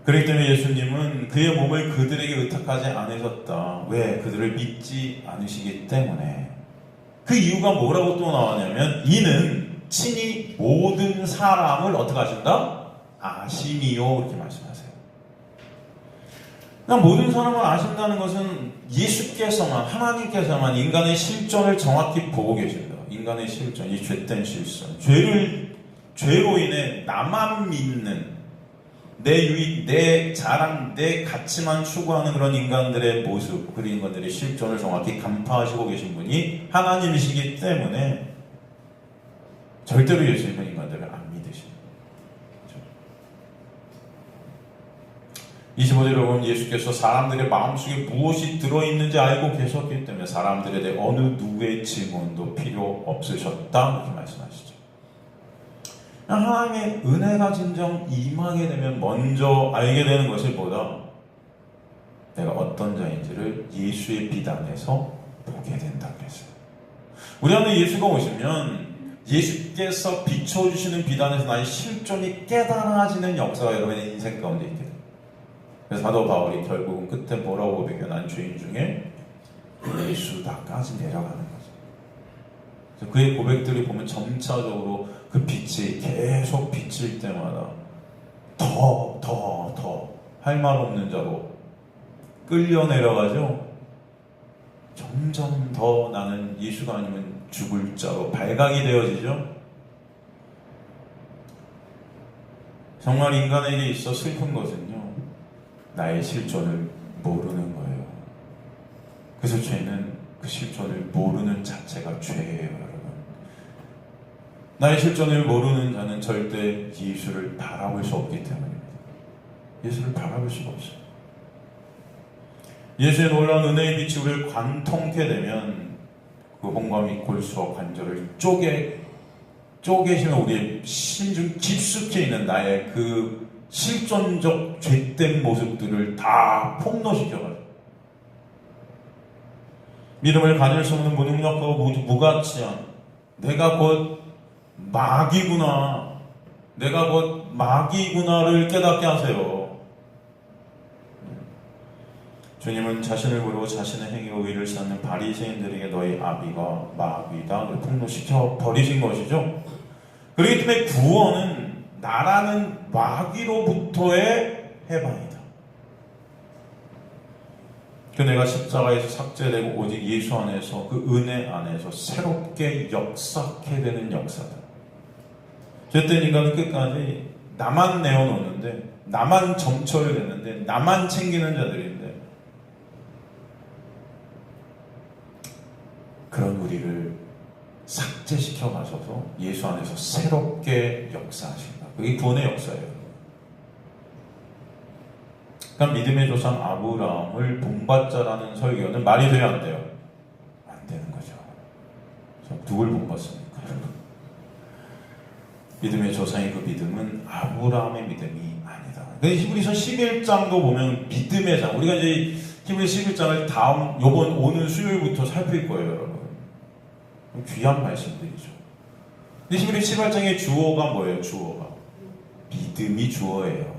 S1: 그렇기 때문에 예수님은 그의 몸을 그들에게 의탁하지 않으셨다. 왜? 그들을 믿지 않으시기 때문에. 그 이유가 뭐라고 또 나왔냐면, 이는 친히 모든 사람을 어떻게 하신다? 아심이요, 이렇게 말씀하세요. 그러니까 모든 사람을 아신다는 것은 예수께서만, 하나님께서만 인간의 실존을 정확히 보고 계십니다. 인간의 실존, 이 죄된 실존, 죄로 인해 나만 믿는, 내 유익, 내 자랑, 내 가치만 추구하는 그런 인간들의 모습, 그 인간들의 실존을 정확히 간파하시고 계신 분이 하나님이시기 때문에 절대로 예수님은 인간들을 안 믿으십니다. 25절에 보면 예수께서 사람들의 마음속에 무엇이 들어있는지 알고 계셨기 때문에 사람들에 대해 어느 누구의 질문도 필요 없으셨다, 이렇게 말씀하시죠. 하나님의 은혜가 진정 임하게 되면 먼저 알게 되는 것이 뭐다? 내가 어떤 자인지를 예수의 빛 안에서 보게 된다 그랬어요. 우리 안에 예수가 오시면 예수께서 비춰주시는 빛 안에서 나의 실존이 깨달아지는 역사가 여러분의 인생 가운데 있게 됩니다. 그래서 사도 바울이 결국은 끝에 뭐라고 고백해요? 난 죄인 중에 예수다까지 내려가는 거죠. 그래서 그의 고백들이 보면 점차적으로 그 빛이 계속 비칠 때마다 더 할 말 없는 자로 끌려 내려가죠. 점점 더 나는 예수가 아니면 죽을 자로 발각이 되어지죠. 정말 인간에게 있어 슬픈 것은요, 나의 실존을 모르는 거예요. 그래서 죄는 그 실존을 모르는 자체가 죄예요, 여러분. 나의 실존을 모르는 자는 절대 예수를 바라볼 수 없기 때문입니다. 예수를 바라볼 수가 없어요. 예수의 놀라운 은혜의 빛이 우리를 관통케 되면 그 혼과 및 골수와 관절을 쪼개시면 우리의 심중 깊숙이 있는 나의 그 실존적 죄된 모습들을 다 폭로시켜가지고 믿음을 가질 수 없는 무능력하고 무가치한, 내가 곧 마귀구나를 깨닫게 하세요. 주님은 자신을 모르고 자신의 행위로 의를 쌓는 바리새인들에게 너희 아비가 마귀다 폭로시켜 버리신 것이죠. 그렇기 때문에 구원은 나라는 마귀로부터의 해방이다. 그 내가 십자가에서 삭제되고 오직 예수 안에서, 그 은혜 안에서 새롭게 역사하게 되는 역사다. 죄된 인간은 끝까지 나만 내어놓는데, 나만 점철됐는데, 나만 챙기는 자들인데, 그런 우리를 삭제시켜 가셔서 예수 안에서 새롭게 역사하신다. 그게 구원의 역사예요. 그러니까 믿음의 조상 아브라함을 본받자라는 설교는 말이 돼야 안 돼요? 안 되는 거죠. 누굴 본받습니까? 믿음의 조상인 그 믿음은 아브라함의 믿음이 아니다. 히브리서 11장도 보면 믿음의 장. 우리가 이제 히브리 11장을 요번 오는 수요일부터 살필 거예요, 여러분. 귀한 말씀들이죠. 근데 히브리 18장의 주어가 뭐예요? 주어가 믿음이 주어예요.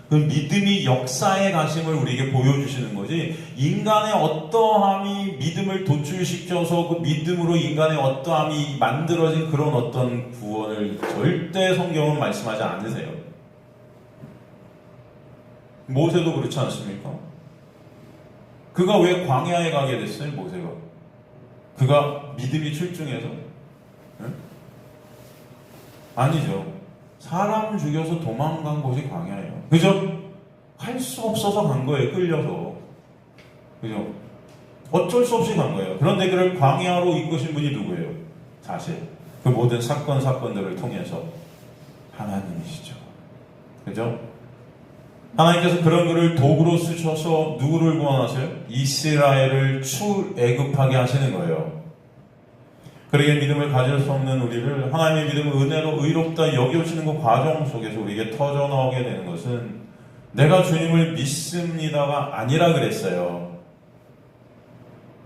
S1: 그 믿음이 역사의 가심을 우리에게 보여주시는 거지, 인간의 어떠함이 믿음을 도출시켜서 그 믿음으로 인간의 어떠함이 만들어진 그런 어떤 구원을 절대 성경은 말씀하지 않으세요. 모세도 그렇지 않습니까? 그가 왜 광야에 가게 됐어요, 모세가? 그가 믿음이 출중해서? 응? 아니죠. 사람 죽여서 도망간 곳이 광야예요. 그죠? 할 수 없어서 간 거예요. 끌려서. 그죠? 어쩔 수 없이 간 거예요. 그런데 그를 광야로 이끄신 분이 누구예요? 사실 그 모든 사건들을 통해서 하나님이시죠. 그죠? 하나님께서 그런 그를 도구로 쓰셔서 누구를 구원하세요? 이스라엘을 출애굽하게 하시는 거예요. 그러기에 믿음을 가질 수 없는 우리를 하나님의 믿음을 은혜로 의롭다 여겨주시는 그 과정 속에서 우리에게 터져나오게 되는 것은 내가 주님을 믿습니다가 아니라 그랬어요.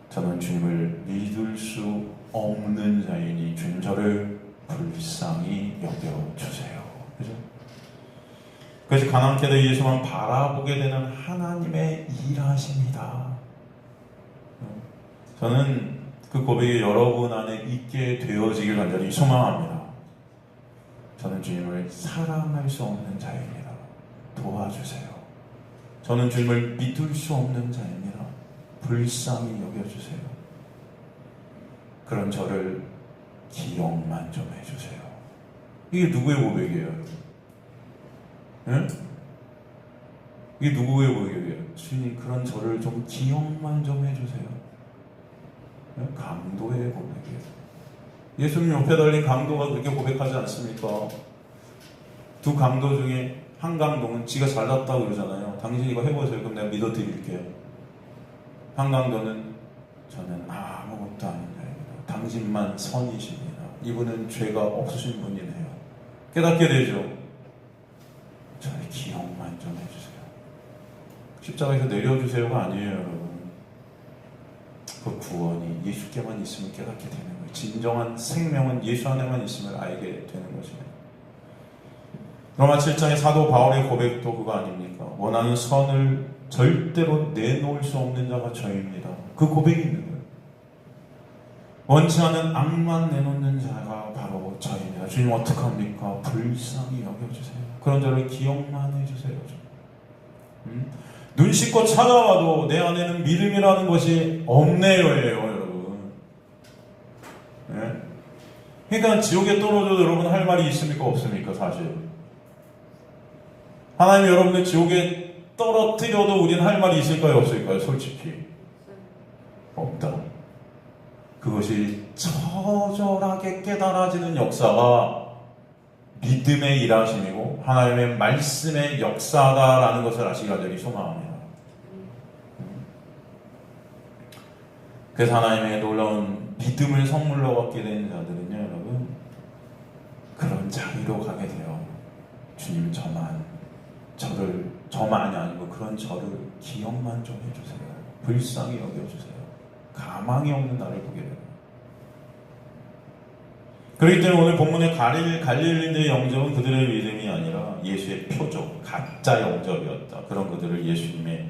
S1: 저는 주님을 믿을 수 없는 자이니 주님 저를 불쌍히 여겨주세요. 그죠? 그래서 가난케도 예수만 바라보게 되는 하나님의 일하십니다. 저는 그 고백이 여러분 안에 있게 되어지길 간절히 소망합니다. 저는 주님을 사랑할 수 없는 자입니다. 도와주세요. 저는 주님을 믿을 수 없는 자입니다. 불쌍히 여겨주세요. 그런 저를 기억만 좀 해주세요. 이게 누구의 고백이에요? 예? 이게 누구의 고백이에요? 주님 그런 저를 좀 기억만 좀 해주세요. 강도의 고백이에요. 예수님 옆에 달린 강도가 그렇게 고백하지 않습니까? 두 강도 중에 한 강도는 지가 잘났다고 그러잖아요. 당신이 이거 해보세요. 그럼 내가 믿어드릴게요. 한 강도는 저는 아무것도 아닌 자입니다. 당신만 선이십니다. 이분은 죄가 없으신 분이네요. 깨닫게 되죠. 저의 기억만 좀 해주세요. 십자가에서 내려주세요가 아니에요, 여러분. 그 구원이 예수께만 있으면 깨닫게 되는 거예요. 진정한 생명은 예수 안에만 있음을 알게 되는 것입니다. 로마 7장의 사도 바울의 고백도 그거 아닙니까? 원하는 선을 절대로 내놓을 수 없는 자가 저입니다. 그 고백이 있는 거예요. 원치 않은 악만 내놓는 자가 바로 저입니다. 주님 어떡합니까? 불쌍히 여겨주세요. 그런 자를 기억만 해주세요. 눈 씻고 찾아와도 내 안에는 믿음이라는 것이 없네요, 여러분. 네? 그러니까 지옥에 떨어져도 여러분 할 말이 있습니까? 없습니까? 사실. 하나님 여러분을 지옥에 떨어뜨려도 우리는 할 말이 있을까요? 없을까요? 솔직히. 없다. 그것이 처절하게 깨달아지는 역사가 믿음의 일하심이고 하나님의 말씀의 역사다라는 것을 아시기 간절히 소망합니다. 그래서 하나님의 놀라운 믿음을 선물로 받게 된 자들은요, 여러분, 그런 자리로 가게 돼요. 주님 저만이 아니고 그런 저를 기억만 좀 해주세요. 불쌍히 여겨주세요. 가망이 없는 나를 보게 돼요. 그렇기 때문에 오늘 본문의 갈릴리의 영접은 그들의 믿음이 아니라 예수의 표적, 가짜 영접이었다. 그런 그들을 예수님의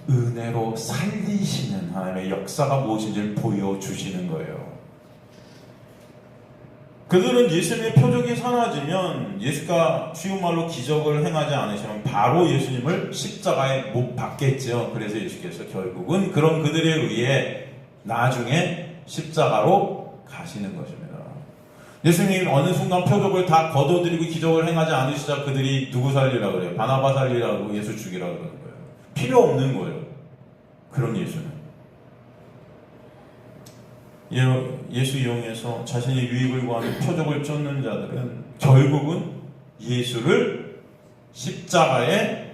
S1: 은혜로 살리시는 하나님의 역사가 무엇인지를 보여주시는 거예요. 그들은 예수님의 표적이 사라지면, 예수가 쉬운 말로 기적을 행하지 않으시면 바로 예수님을 십자가에 못 박겠죠. 그래서 예수께서 결국은 그런 그들에 의해 나중에 십자가로 가시는 것입니다. 예수님 어느 순간 표적을 다 거둬들이고 기적을 행하지 않으시자 그들이 누구 살리라고 그래요? 바나바 살리라고, 예수 죽이라고 그러는 거예요. 필요 없는 거예요. 그런 예수는. 예수 이용해서 자신의 유익을 구하는 표적을 쫓는 자들은 결국은 예수를 십자가에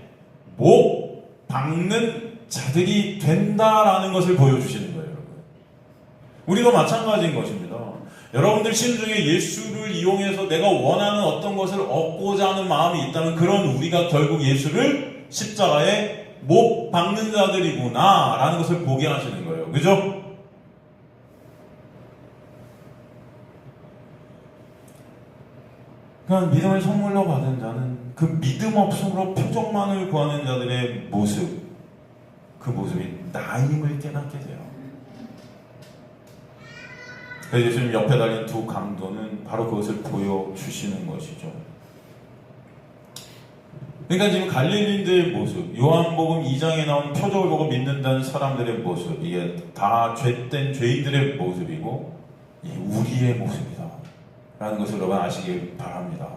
S1: 못 박는 자들이 된다라는 것을 보여주시는 거예요. 여러분. 우리도 마찬가지인 것입니다. 여러분들 심중에 예수를 이용해서 내가 원하는 어떤 것을 얻고자 하는 마음이 있다면 그런 우리가 결국 예수를 십자가에 못 박는 자들이구나 라는 것을 보게 하시는 거예요. 그죠? 그러니까 믿음을 선물로 받은 자는 그 믿음 없음으로 표적만을 구하는 자들의 모습, 그 모습이 나임을 깨닫게 돼요. 그래서 예수님 옆에 달린 두 강도는 바로 그것을 보여주시는 것이죠. 그러니까 지금 갈릴리인들의 모습, 요한복음 2장에 나온 표적을 보고 믿는다는 사람들의 모습, 이게 다 죄된 죄인들의 모습이고 이 우리의 모습이다 라는 것을 여러분 아시길 바랍니다.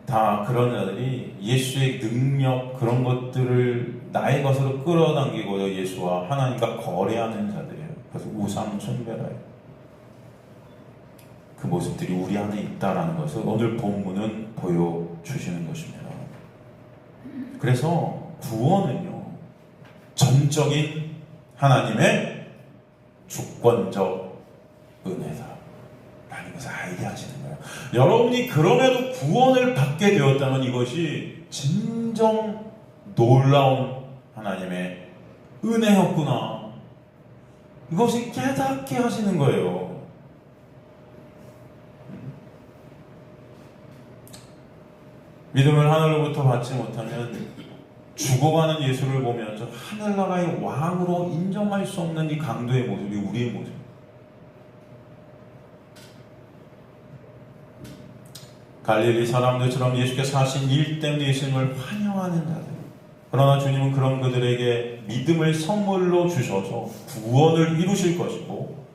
S1: 다 그런 자들이 예수의 능력 그런 것들을 나의 것으로 끌어당기고자 예수와 하나님과 거래하는 자들이에요. 그래서 우상 숭배라요. 그 모습들이 우리 안에 있다라는 것을 오늘 본문은 보여주시는 것입니다. 그래서 구원은요, 전적인 하나님의 주권적 은혜다 라는 것을 알게 하시는 거예요. 여러분이 그럼에도 구원을 받게 되었다면 이것이 진정 놀라운 하나님의 은혜였구나, 이것이 깨닫게 하시는 거예요. 믿음을 하늘로부터 받지 못하면 죽어가는 예수를 보면서 하늘나라의 왕으로 인정할 수 없는 이 강도의 모습이 우리의 모습. 갈릴리 사람들처럼 예수께서 하신 일 때문에 예수님을 환영하는 자들. 그러나 주님은 그런 그들에게 믿음을 선물로 주셔서 구원을 이루실 것이고,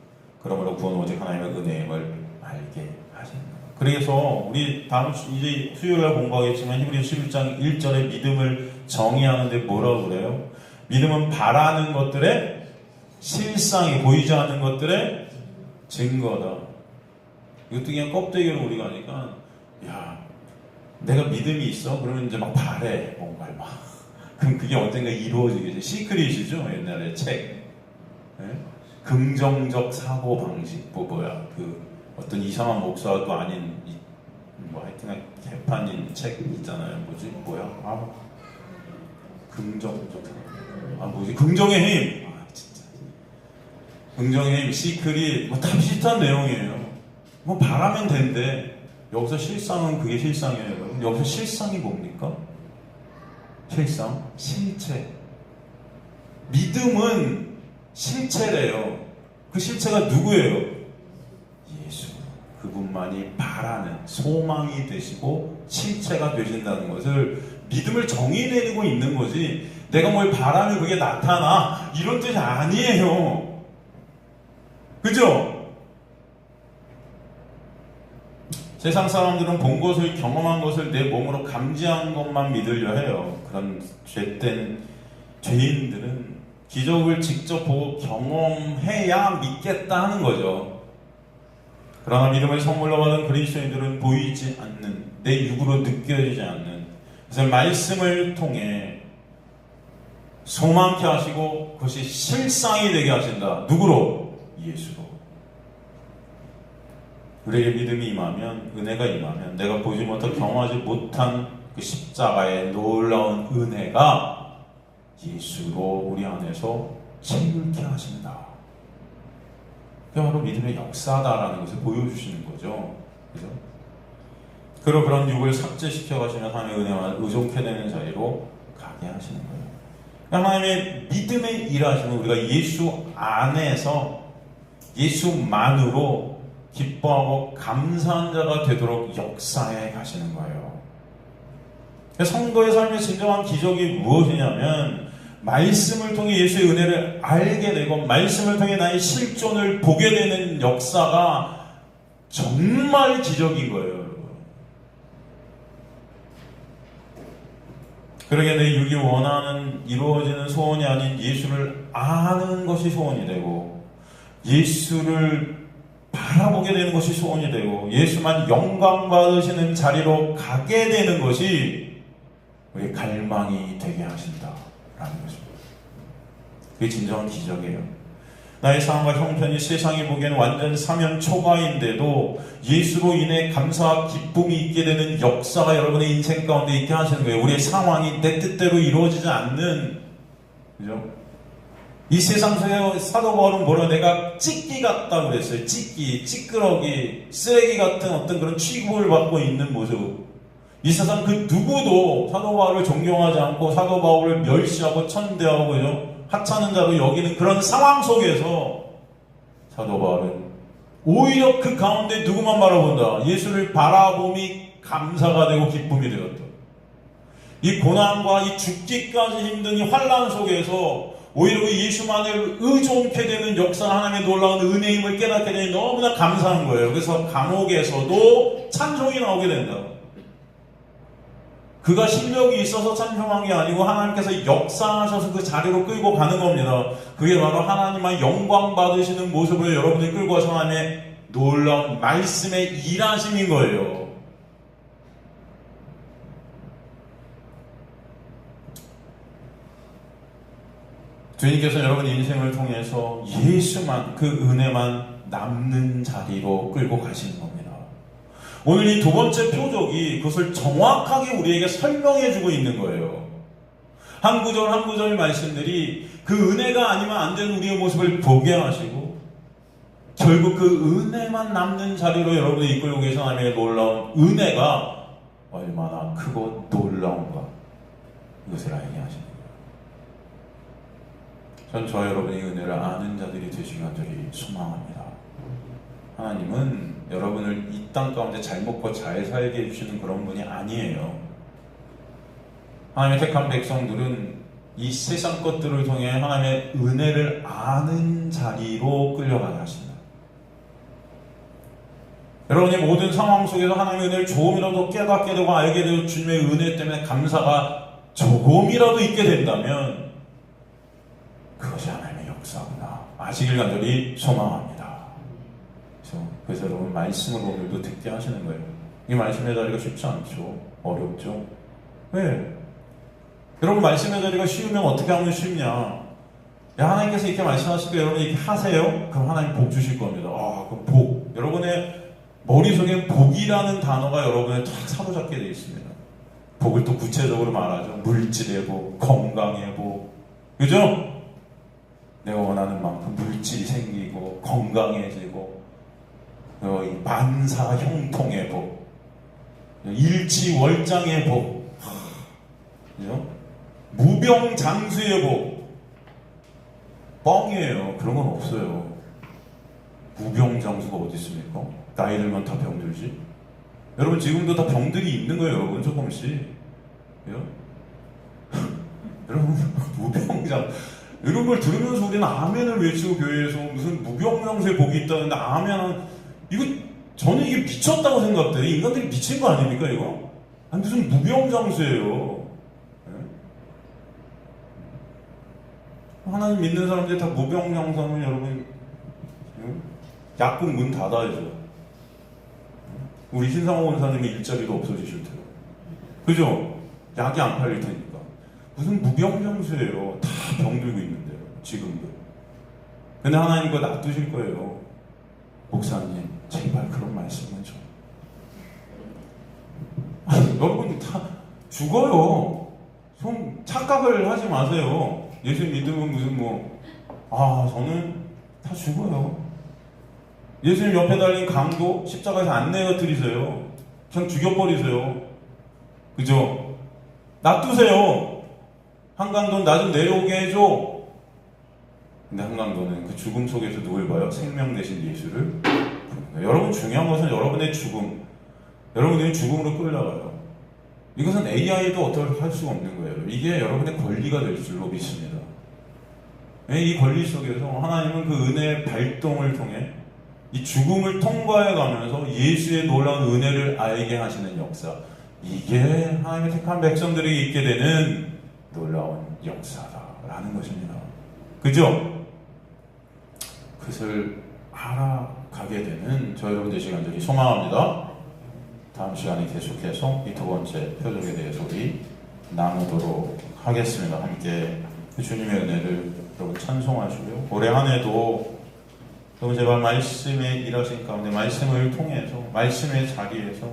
S1: 그러므로 구원은 오직 하나님의 은혜임을 알게 하십니다. 그래서 우리 다음 이제 수요일날 공부하겠지만 히브리서 11장 1절에 믿음을 정의하는데 뭐라고 그래요? 믿음은 바라는 것들의 실상이, 보이지 않는 것들의 증거다. 이것도 그냥 껍데기로 우리가 하니까, 야, 내가 믿음이 있어? 그러면 이제 막 바래, 뭔가를 막. 그럼 그게 언젠가 이루어지겠지. 시크릿이죠, 옛날에 책. 네? 긍정적 사고 방식, 그 어떤 이상한 목사도 아닌 뭐 하여튼 개판인 책 있잖아요. 긍정적 뭐지? 긍정의 힘. 진짜. 긍정의 힘, 시크릿, 뭐 다 비슷한 내용이에요. 뭐 바라면 된대. 여기서 실상은 그게 실상이에요. 여기서 실상이 뭡니까? 실상, 실체. 믿음은 실체래요. 그 실체가 누구예요? 예수. 그분만이 바라는 소망이 되시고 실체가 되신다는 것을 믿음을 정의내리고 있는 거지, 내가 뭘 바라면 그게 나타나 이런 뜻이 아니에요. 그죠? 세상 사람들은 본 것을, 경험한 것을 내 몸으로 감지한 것만 믿으려 해요. 그런 죄된 죄인들은 기적을 직접 보고 경험해야 믿겠다 하는 거죠. 그러나 믿음을 선물로 받은 그리스도인들은 보이지 않는, 내 육으로 느껴지지 않는, 그래서 말씀을 통해 소망케 하시고 그것이 실상이 되게 하신다. 누구로? 예수로. 우리에게 믿음이 임하면, 은혜가 임하면, 내가 보지 못하고 경험하지 못한 그 십자가의 놀라운 은혜가 예수로 우리 안에서 체휼케 하신다. 그게 바로 믿음의 역사다라는 것을 보여주시는 거죠. 그죠? 그리고 그런 육을 삭제시켜 가시면 하나님의 은혜와 의존케 되는 자리로 가게 하시는 거예요. 하나님의 믿음의 일하시면 우리가 예수 안에서 예수만으로 기뻐하고 감사한 자가 되도록 역사해 가시는 거예요. 성도의 삶의 진정한 기적이 무엇이냐면, 말씀을 통해 예수의 은혜를 알게 되고 말씀을 통해 나의 실존을 보게 되는 역사가 정말 기적인 거예요, 여러분. 그러게 내 육이 원하는 이루어지는 소원이 아닌 예수를 아는 것이 소원이 되고, 예수를 바라보게 되는 것이 소원이 되고, 예수만 영광 받으시는 자리로 가게 되는 것이 우리의 갈망이 되게 하신다라는 것입니다. 그게 진정한 기적이에요. 나의 상황과 형편이 세상이 보기에는 완전 사면 초과인데도 예수로 인해 감사와 기쁨이 있게 되는 역사가 여러분의 인생 가운데 있게 하시는 거예요. 우리의 상황이 내 뜻대로 이루어지지 않는, 그죠? 이 세상 속에 사도 바울은 뭐라, 내가 찌끼 같다고 그랬어요. 찌끼, 찌끄러기, 쓰레기 같은 어떤 그런 취급을 받고 있는 모습. 이 세상 그 누구도 사도 바울을 존경하지 않고 사도 바울을 멸시하고 천대하고, 그죠? 하찮은 자로 여기는 그런 상황 속에서 사도 바울은 오히려 그 가운데 누구만 바라본다? 예수를 바라봄이 감사가 되고 기쁨이 되었다. 이 고난과 이 죽기까지 힘든 이 환난 속에서 오히려 그 예수만을 의존케 되는 역사, 하나님의 놀라운 은혜임을 깨닫게 되니 너무나 감사한 거예요. 그래서 감옥에서도 찬송이 나오게 된다. 그가 실력이 있어서 찬송한 게 아니고 하나님께서 역사하셔서 그 자리로 끌고 가는 겁니다. 그게 바로 하나님만 영광 받으시는 모습을 여러분이 끌고 와서 하나님의 놀라운 말씀의 일하심인 거예요. 주님께서 여러분의 인생을 통해서 예수만, 그 은혜만 남는 자리로 끌고 가시는 겁니다. 오늘 이 두 번째 표적이 그것을 정확하게 우리에게 설명해 주고 있는 거예요. 한 구절 한 구절 말씀들이 그 은혜가 아니면 안 되는 우리의 모습을 보게 하시고 결국 그 은혜만 남는 자리로 여러분을 이끌고 계신 하나님의 놀라운 은혜가 얼마나 크고 놀라운가, 이것을 알게 하시는 거예요. 전 저와 여러분의 은혜를 아는 자들이 되시기 간절히 소망합니다. 하나님은 여러분을 이 땅 가운데 잘 먹고 잘 살게 해주시는 그런 분이 아니에요. 하나님의 택한 백성들은 이 세상 것들을 통해 하나님의 은혜를 아는 자리로 끌려가게 하신다. 여러분이 모든 상황 속에서 하나님의 은혜를 조금이라도 깨닫게 되고 알게 되고 주님의 은혜 때문에 감사가 조금이라도 있게 된다면 그것이 하나님의 역사구나, 아시길 간절히 소망합니다. 그래서 여러분 말씀을 오늘도 듣게 하시는 거예요. 이 말씀의 자리가 쉽지 않죠. 어렵죠. 왜? 여러분 말씀의 자리가 쉬우면 어떻게 하면 쉽냐? 야, 하나님께서 이렇게 말씀하실 때 여러분이 이렇게 하세요? 그럼 하나님 복 주실 겁니다. 그럼 복. 여러분의 머릿속에 복이라는 단어가 여러분을 탁 사로잡게 되어 있습니다. 복을 또 구체적으로 말하죠. 물질의 복, 건강의 복. 그죠? 내가 원하는 만큼 물질이 생기고 건강해지고 만사 형통의 복, 일치월장의 복, 그죠? 무병장수의 복. 뻥이에요. 그런 건 없어요. 무병장수가 어디 있습니까? 나이 들면 다 병들지. 여러분 지금도 다 병들이 있는 거예요. 여러분 조금씩. 그죠? 여러분 무병장, 이런 걸 들으면서 우리는 아멘을 외치고 교회에서 무슨 무병장수의 복이 있다는데 아멘, 이거 저는 이게 미쳤다고 생각돼요. 인간들이 미친 거 아닙니까 이거? 아니 무슨 무병장수예요. 하나님 믿는 사람들이 다 무병장수하면 여러분 약국 문 닫아야죠. 우리 신상호 원사님의 일자리도 없어지실 테고, 그죠? 약이 안 팔릴 테니까. 무슨 무병장수예요. 다 병들고 있는데요 지금도. 근데 하나님 그거 놔두실 거예요. 목사님 제발 그런 말씀은 좀. 여러분 다 죽어요. 좀 착각을 하지 마세요. 예수 믿으면 무슨 저는 다 죽어요. 예수님 옆에 달린 강도 십자가에서 안 내어뜨리세요. 그냥 죽여버리세요. 그죠? 놔두세요. 한강도 나 좀 내려오게 해줘. 근데 한강도는 그 죽음 속에서 누굴 봐요? 생명 대신 예수를. 여러분 중요한 것은 여러분의 죽음, 여러분의 죽음으로 끌려가요. 이것은 AI도 어떻게 할 수가 없는 거예요. 이게 여러분의 권리가 될 줄로 믿습니다. 이 권리 속에서 하나님은 그 은혜의 발동을 통해 이 죽음을 통과해 가면서 예수의 놀라운 은혜를 알게 하시는 역사, 이게 하나님의 택한 백성들에게 있게 되는 놀라운 역사다라는 것입니다. 그죠? 그것을 알아가게 되는 저 여러분 되시기 간절히 소망합니다. 다음 시간에 계속해서 이 두 번째 표적에 대해서 우리 나누도록 하겠습니다. 함께 주님의 은혜를 여러분 찬송하시고요. 올해 한 해도 여러분 제발 말씀의 일하신 가운데 말씀을 통해서 말씀의 자리에서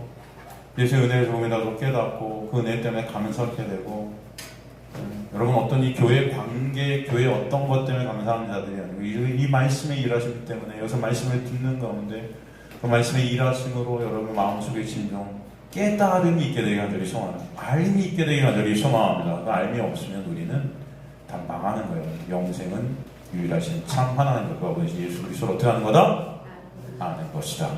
S1: 예수의 은혜를 조금이라도 깨닫고 그 은혜 때문에 감사하게 되고 여러분 어떤 이 교회 관계, 교회 어떤 것 때문에 감사하는 자들이 아니고 이 말씀의 일하심 때문에 여기서 말씀을 듣는 가운데 그 말씀의 일하심으로 여러분 마음속에 진정 깨달음이 있게 되게 간절히 소망합니다. 알미 있게 되게 간절히 소망합니다. 그 알미 없으면 우리는 다 망하는 거예요. 영생은 유일하신 참 하나님 과 아버지 예수 그리스도를 어떻게 하는 거다? 아는 것이다.